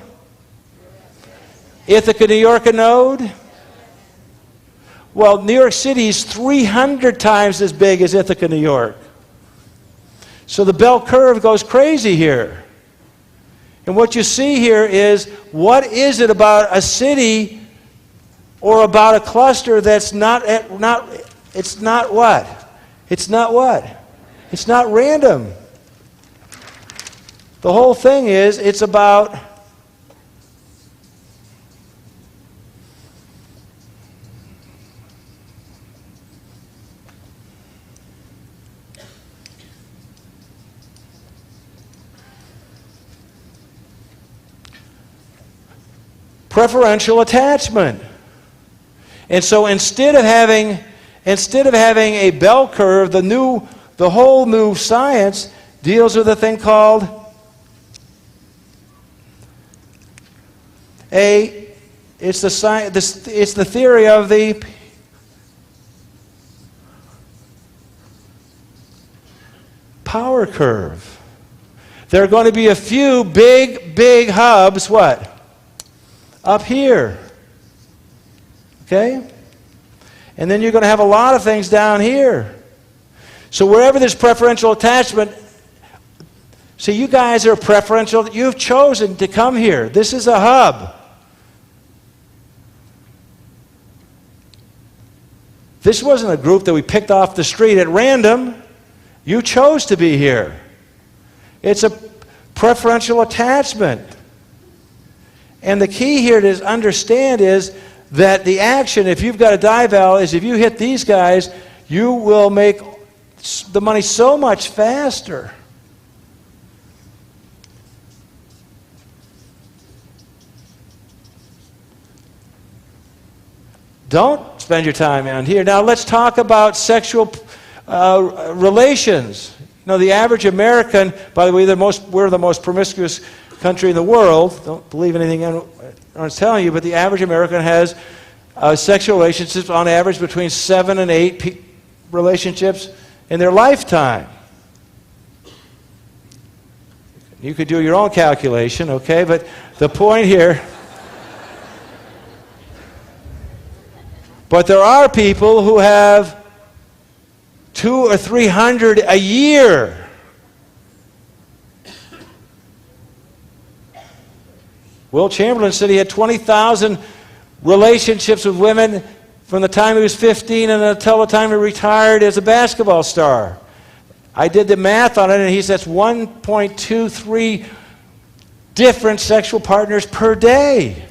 Ithaca, New York a node? Well, New York City is 300 times as big as Ithaca, New York. So the bell curve goes crazy here. And what you see here is, what is it about a city or about a cluster that's it's not what? It's not what? It's not random. The whole thing is, it's about preferential attachment. And so instead of having a bell curve, the whole new science deals with a thing called it's the theory of the power curve. There are going to be a few big hubs, what? Up here. Okay? And then you're going to have a lot of things down here. So wherever there's preferential attachment, see, you guys are preferential. You've chosen to come here. This is a hub. This wasn't a group that we picked off the street at random. You chose to be here. It's a preferential attachment. And the key here to understand is that the action, if you've got a die valve, is if you hit these guys, you will make the money so much faster. Don't spend your time on here. Now let's talk about sexual relations. You know, the average American, by the way, we're the most promiscuous country in the world. Don't believe anything I'm telling you, but the average American has sexual relationships on average between 7 and 8 relationships in their lifetime. You could do your own calculation, okay? But the point here... But there are people who have 200 or 300 a year. Will Chamberlain said he had 20,000 relationships with women from the time he was 15 and until the time he retired as a basketball star. I did the math on it, and he says 1.23 different sexual partners per day.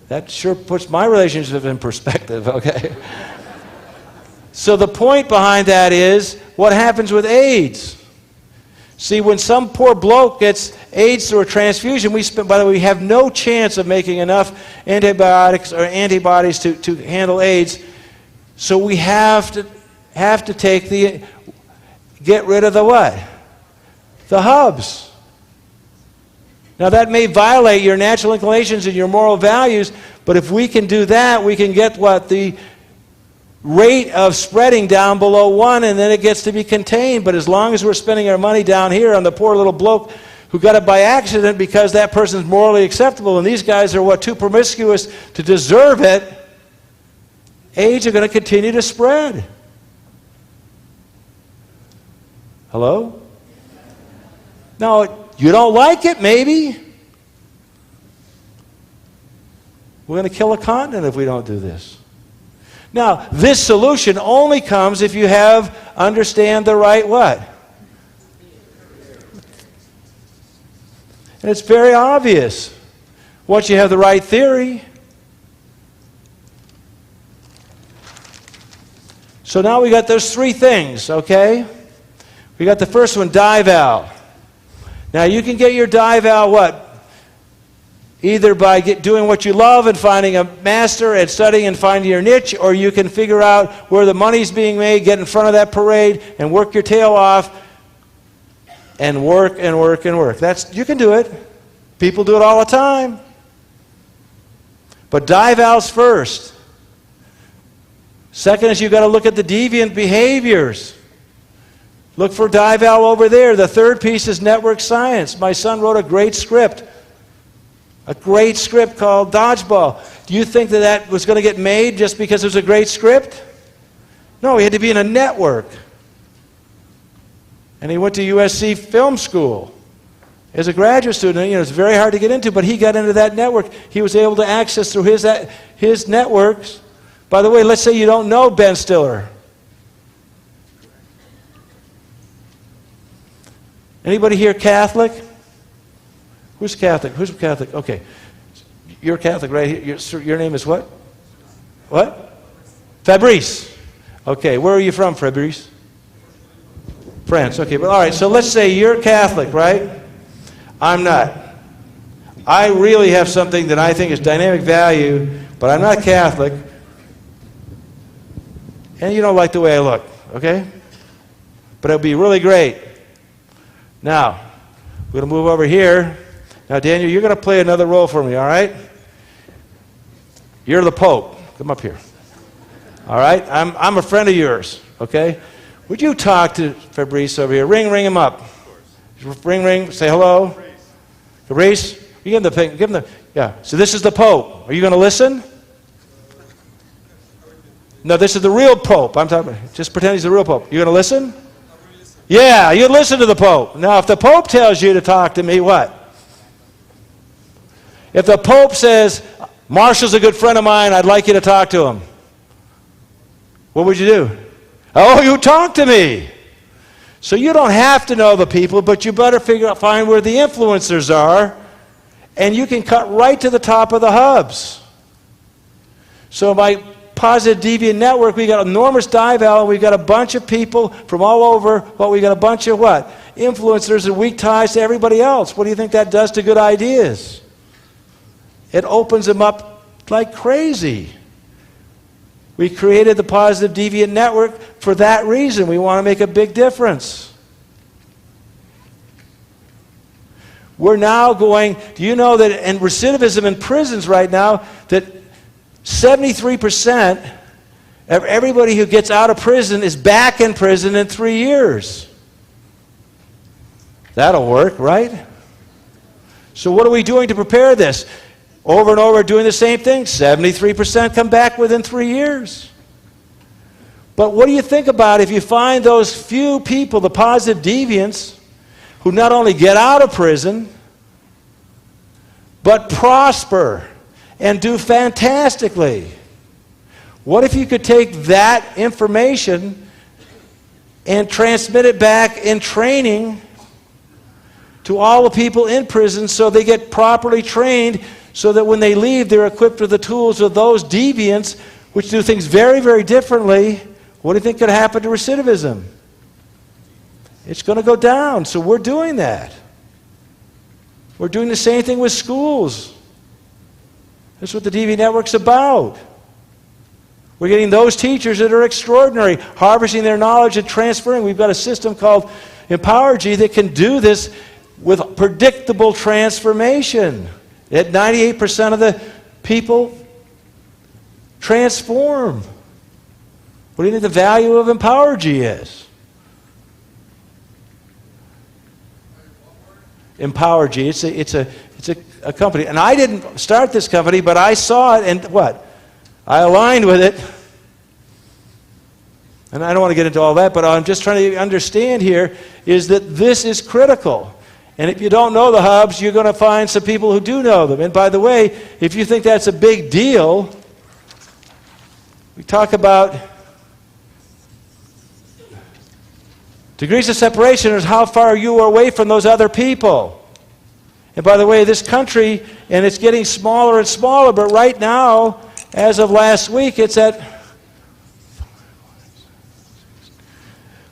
That sure puts my relationship in perspective, okay? So the point behind that is, what happens with AIDS? See, when some poor bloke gets AIDS through a transfusion, by the way, we have no chance of making enough antibiotics or antibodies to handle AIDS. So we have to get rid of the what? The hubs. Now that may violate your natural inclinations and your moral values, but if we can do that, we can get what? The rate of spreading down below 1, and then it gets to be contained. But as long as we're spending our money down here on the poor little bloke who got it by accident because that person's morally acceptable, and these guys are what? Too promiscuous to deserve it, AIDS are going to continue to spread. Hello? Now, you don't like it, maybe. We're going to kill a continent if we don't do this. Now, this solution only comes if you understand the right what? And it's very obvious. Once you have the right theory. So now we got those 3 things, okay? We got the first one, die valve. Now you can get your die valve what? Either by doing what you love and finding a master and studying and finding your niche, or you can figure out where the money's being made, get in front of that parade and work your tail off and work and work and work. You can do it. People do it all the time. But die valves first. Second is you've got to look at the deviant behaviors. Look for die valve over there. The third piece is network science. My son wrote a great script called Dodgeball. Do you think that was going to get made just because it was a great script? No, he had to be in a network. And he went to USC Film School as a graduate student. You know, it's very hard to get into, but he got into that network. He was able to access through his networks. By the way, let's say you don't know Ben Stiller. Anybody here Catholic? Who's Catholic? Who's Catholic? Okay. You're Catholic, right? Your name is what? What? Fabrice. Okay. Where are you from, Fabrice? France. Okay. But all right. So let's say you're Catholic, right? I'm not. I really have something that I think is dynamic value, but I'm not Catholic, and you don't like the way I look, okay? But it'll be really great. Now, we're going to move over here. Now, Daniel, you're going to play another role for me, all right? You're the Pope. Come up here. All right? I'm a friend of yours, okay? Would you talk to Fabrice over here? Ring him up. Ring, say hello. Fabrice, you give him the pink, give him the, yeah. So this is the Pope. Are you going to listen? No, this is the real Pope. I'm talking about, just pretend he's the real Pope. You going to listen? Yeah, you listen to the Pope. Now, if the Pope tells you to talk to me, what? If the Pope says, Marshall's a good friend of mine, I'd like you to talk to him, what would you do? Oh, you talk to me. So you don't have to know the people, but you better find where the influencers are, and you can cut right to the top of the hubs. So my Positive Deviant Network, we got an enormous dive alley, we got a bunch of people from all over, but we got a bunch of what? Influencers and weak ties to everybody else. What do you think that does to good ideas? It opens them up like crazy. We created the Positive Deviant Network for that reason. We want to make a big difference. We're now going, do you know that in recidivism in prisons right now, that 73% of everybody who gets out of prison is back in prison in 3 years? That'll work, right? So what are we doing to prepare this? Over and over doing the same thing. 73% come back within 3 years. But what do you think about if you find those few people, the positive deviants, who not only get out of prison, but prosper and do fantastically? What if you could take that information and transmit it back in training to all the people in prison so they get properly trained, so that when they leave, they're equipped with the tools of those deviants, which do things very, very differently? What do you think could happen to recidivism? It's going to go down. So we're doing that. We're doing the same thing with schools. That's what the DV Network's about. We're getting those teachers that are extraordinary, harvesting their knowledge and transferring. We've got a system called EmpowerG that can do this with predictable transformation. At 98% of the people transform. What do you think the value of EmpowerG is? EmpowerG. It's a company, and I didn't start this company, but I saw it, and what? I aligned with it. And I don't want to get into all that, but I'm just trying to understand here is that this is critical. And if you don't know the hubs, you're going to find some people who do know them. And by the way, if you think that's a big deal, we talk about degrees of separation is how far you are away from those other people. And by the way, this country, and it's getting smaller and smaller, but right now, as of last week, it's at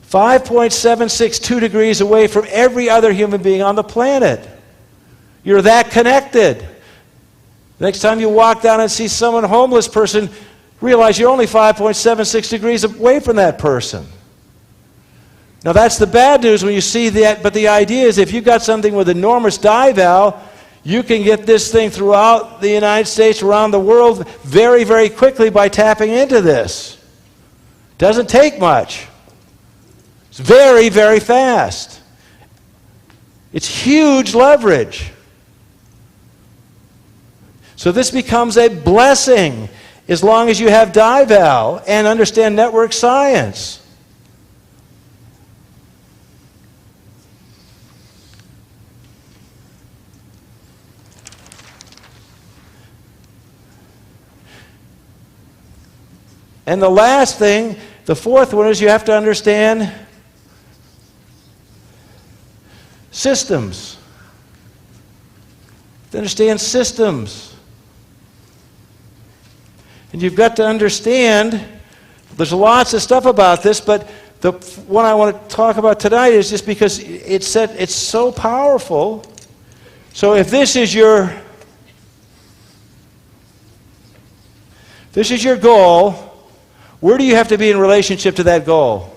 5.762 degrees away from every other human being on the planet. You're that connected. Next time you walk down and see someone, homeless person, realize you're only 5.76 degrees away from that person. Now that's the bad news when you see that, but the idea is if you've got something with enormous dival, you can get this thing throughout the United States, around the world, very, very quickly by tapping into this. Doesn't take much. It's very, very fast. It's huge leverage. So this becomes a blessing as long as you have dival and understand network science. And the last thing, the fourth one, is you have to understand systems. To understand systems. And you've got to understand, there's lots of stuff about this, but the one I want to talk about tonight is just because it's so powerful So if this is your goal, where do you have to be in relationship to that goal?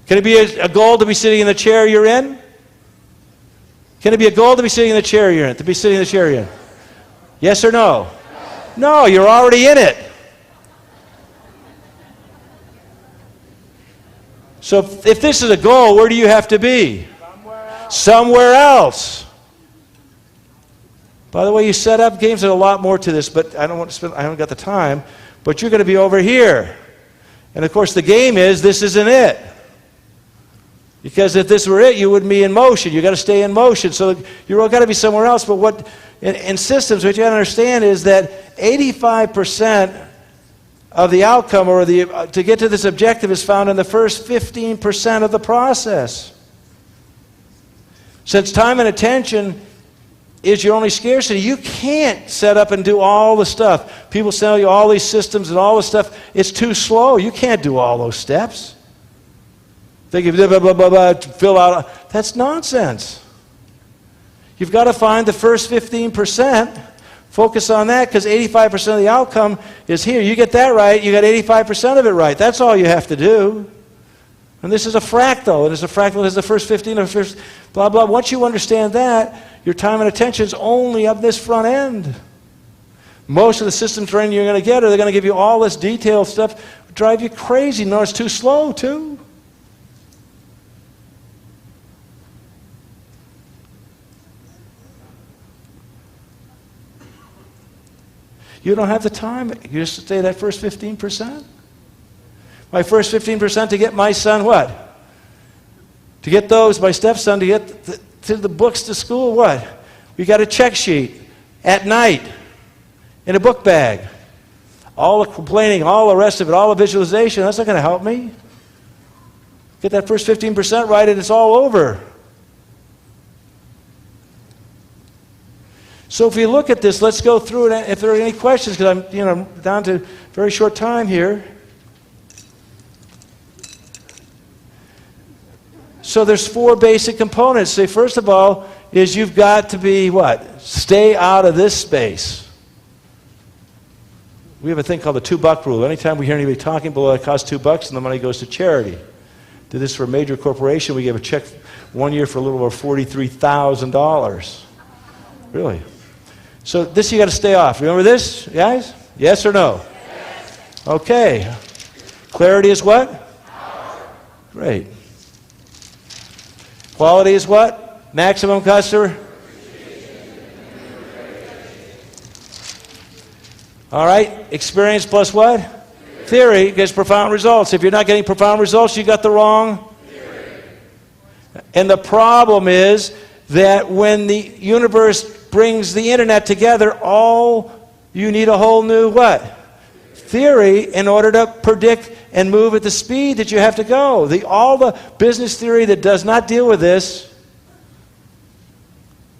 Can it be a goal to be sitting in the chair you're in? Can it be a goal to be sitting in the chair you're in? To be sitting in the chair you're in? Yes or no? No, you're already in it. So if this is a goal, where do you have to be? Somewhere else. By the way, you set up games. There's a lot more to this, but I haven't got the time. But you're going to be over here. And of course, the game is this isn't it. Because if this were it, you would be in motion. You've got to stay in motion. So you've got to be somewhere else. But what in systems, what you got to understand is that 85% of the outcome or to get to this objective is found in the first 15% of the process. Since time and attention is your only scarcity, you can't set up and do all the stuff. People sell you all these systems and all this stuff. It's too slow. You can't do all those steps. Think of blah, blah, blah, blah, blah, fill out. That's nonsense. You've got to find the first 15%. Focus on that because 85% of the outcome is here. You get that right, you got 85% of it right. That's all you have to do. And this is a fractal. And it's a fractal that has the first 15 or first blah, blah. Once you understand that, your time and attention is only up this front end. Most of the system training you're going to get, they're going to give you all this detailed stuff, drive you crazy. No, it's too slow, too. You don't have the time. You just stay that first 15%. My first 15% to get my son what? To get my stepson to get to the books to school, what? We got a check sheet at night in a book bag. All the complaining, all the rest of it, all the visualization, that's not going to help me. Get that first 15% right and it's all over. So if we look at this, let's go through it. If there are any questions, because I'm down to a very short time here. So there's 4 basic components. So first of all is you've got to be what? Stay out of this space. We have a thing called the $2 rule. Anytime we hear anybody talking below it costs $2 and the money goes to charity. Did this for a major corporation. We gave a check one year for a little over $43,000. Really. So this you got to stay off. Remember this, guys? Yes or no? Yes. Okay. Clarity is what? Power. Great. Quality is what? Maximum customer? All right. Experience plus what? Theory gets profound results. If you're not getting profound results, you got the wrong theory. And the problem is that when the universe brings the internet together, you need a whole new what? Theory in order to predict and move at the speed that you have to go. All the business theory that does not deal with this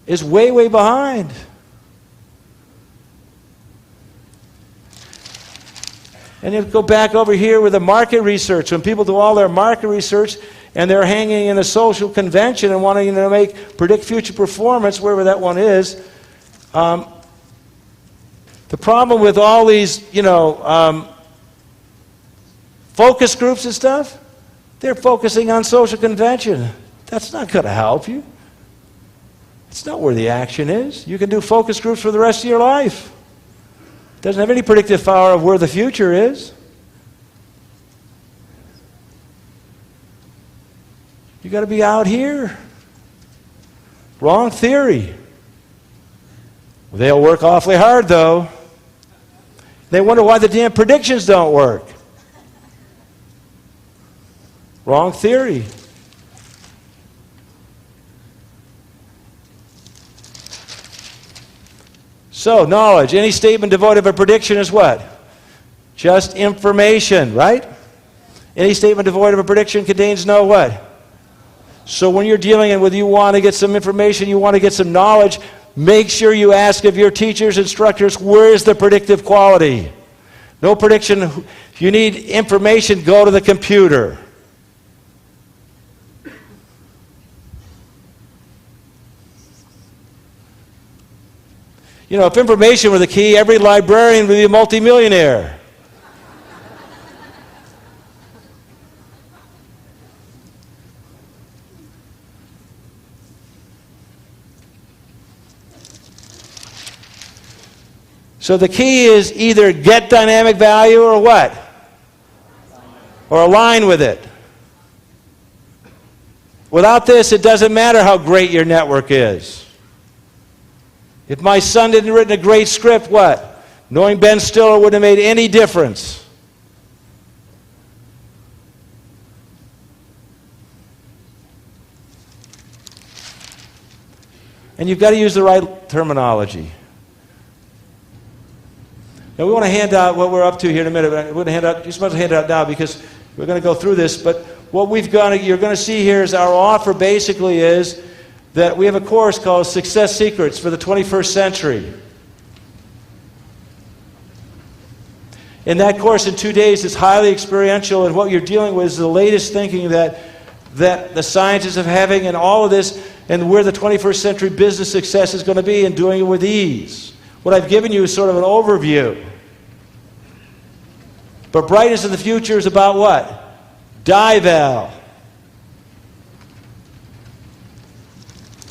is way, way behind. And you go back over here with the market research. When people do all their market research and they're hanging in a social convention and wanting to predict future performance, wherever that one is, the problem with all these, focus groups and stuff, they're focusing on social convention. That's not going to help you. It's not where the action is. You can do focus groups for the rest of your life. It doesn't have any predictive power of where the future is. You got to be out here. Wrong theory. They'll work awfully hard, though. They wonder why the damn predictions don't work. Wrong theory. So, knowledge. Any statement devoid of a prediction is what? Just information, right? Any statement devoid of a prediction contains no what? So when you're dealing with you want to get some information, you want to get some knowledge, make sure you ask of your teachers, instructors, where is the predictive quality? No prediction. If you need information, go to the computer. You know, if information were the key, every librarian would be a multimillionaire. So the key is either get dynamic value or what? Or align with it. Without this, it doesn't matter how great your network is. If my son didn't written a great script, what? Knowing Ben Stiller wouldn't have made any difference. And you've got to use the right terminology. Now we want to hand out what we're up to here in a minute. But we're going to hand out. You're supposed to hand it out now because we're going to go through this. But what you're going to see here is our offer basically is that we have a course called Success Secrets for the 21st Century. In that course, in 2 days, it's highly experiential, and what you're dealing with is the latest thinking that the scientists are having and all of this, and where the 21st century business success is going to be, and doing it with ease. What I've given you is sort of an overview. But brightness of the future is about what? Dival.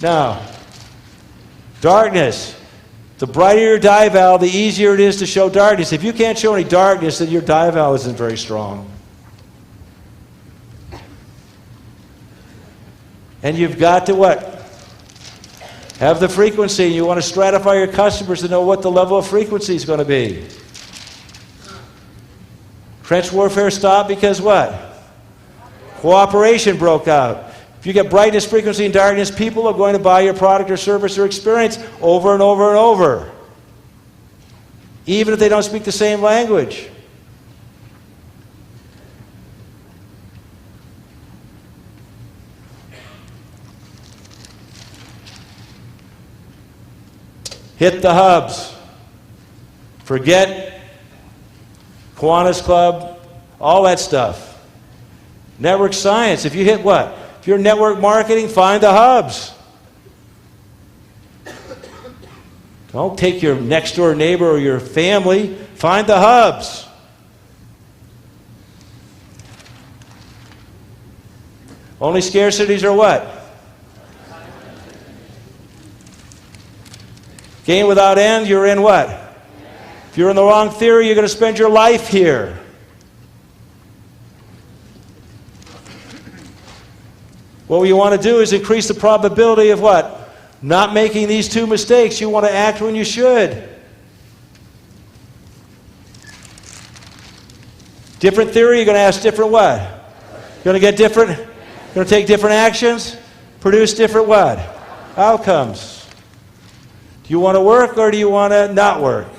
Now, darkness. The brighter your dival, the easier it is to show darkness. If you can't show any darkness, then your dival isn't very strong. And you've got to what? Have the frequency. You want to stratify your customers to know what the level of frequency is going to be. Trench warfare stopped because what? Cooperation broke out. If you get brightness, frequency, and darkness, people are going to buy your product or service or experience over and over and over, even if they don't speak the same language. Hit the hubs. Forget Kiwanis Club, all that stuff. Network science. If you hit what? If you're network marketing, find the hubs. Don't take your next door neighbor or your family. Find the hubs. Only scarcities are what? Gain without end, you're in what? If you're in the wrong theory, you're going to spend your life here. What you want to do is increase the probability of what? Not making these two mistakes. You want to act when you should. Different theory, you're going to ask different what? You're going to get different, you're going to take different actions, produce different what? Outcomes. Do you want to work or do you want to not work?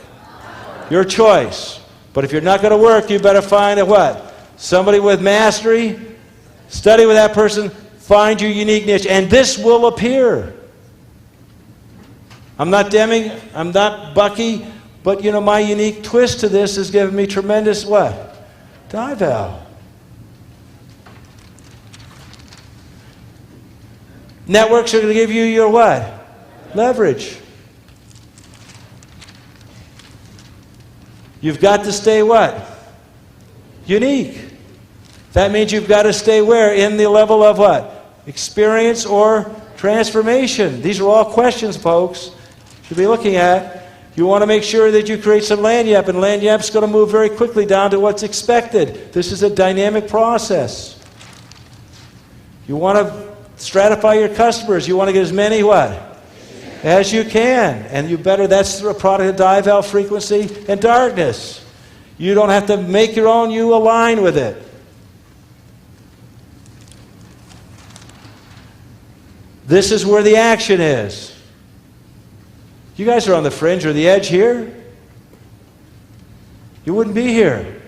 Your choice. But if you're not going to work, you better find a what? Somebody with mastery, study with that person, find your unique niche, and this will appear. I'm not Deming, I'm not Bucky, but you know, my unique twist to this has given me tremendous what? Dival. Networks are going to give you your what? Leverage. You've got to stay what? Unique. That means you've got to stay where? In the level of what? Experience or transformation. These are all questions, folks, you should be looking at. You want to make sure that you create some lagniappe, and lagniappe's going to move very quickly down to what's expected. This is a dynamic process. You want to stratify your customers. You want to get as many what? As you can. And you better, that's a product of dival, frequency, and darkness. You don't have to make your own, you align with it. This is where the action is. You guys are on the fringe or the edge here. You wouldn't be here.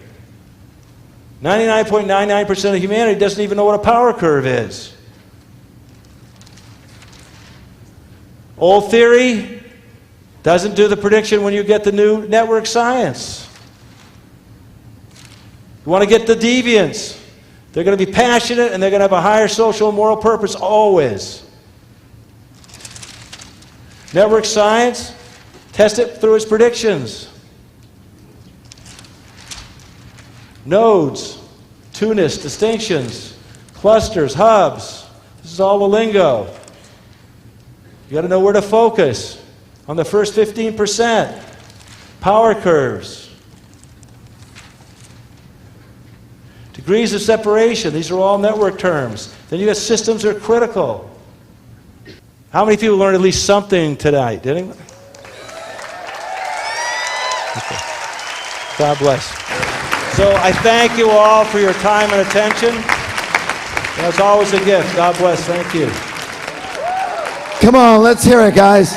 99.99% of humanity doesn't even know what a power curve is. Old theory doesn't do the prediction when you get the new network science. You want to get the deviants. They're going to be passionate and they're going to have a higher social and moral purpose always. Network science, Test it through its predictions. Nodes, two-ness, distinctions, clusters, hubs. This is all the lingo. You got to know where to focus on the first 15%. Power curves. Degrees of separation. These are all network terms. Then you got systems are critical. How many people learned at least something tonight? Did anyone? Okay. God bless. So I thank you all for your time and attention. It's always a gift. God bless. Thank you. Come on, let's hear it, guys.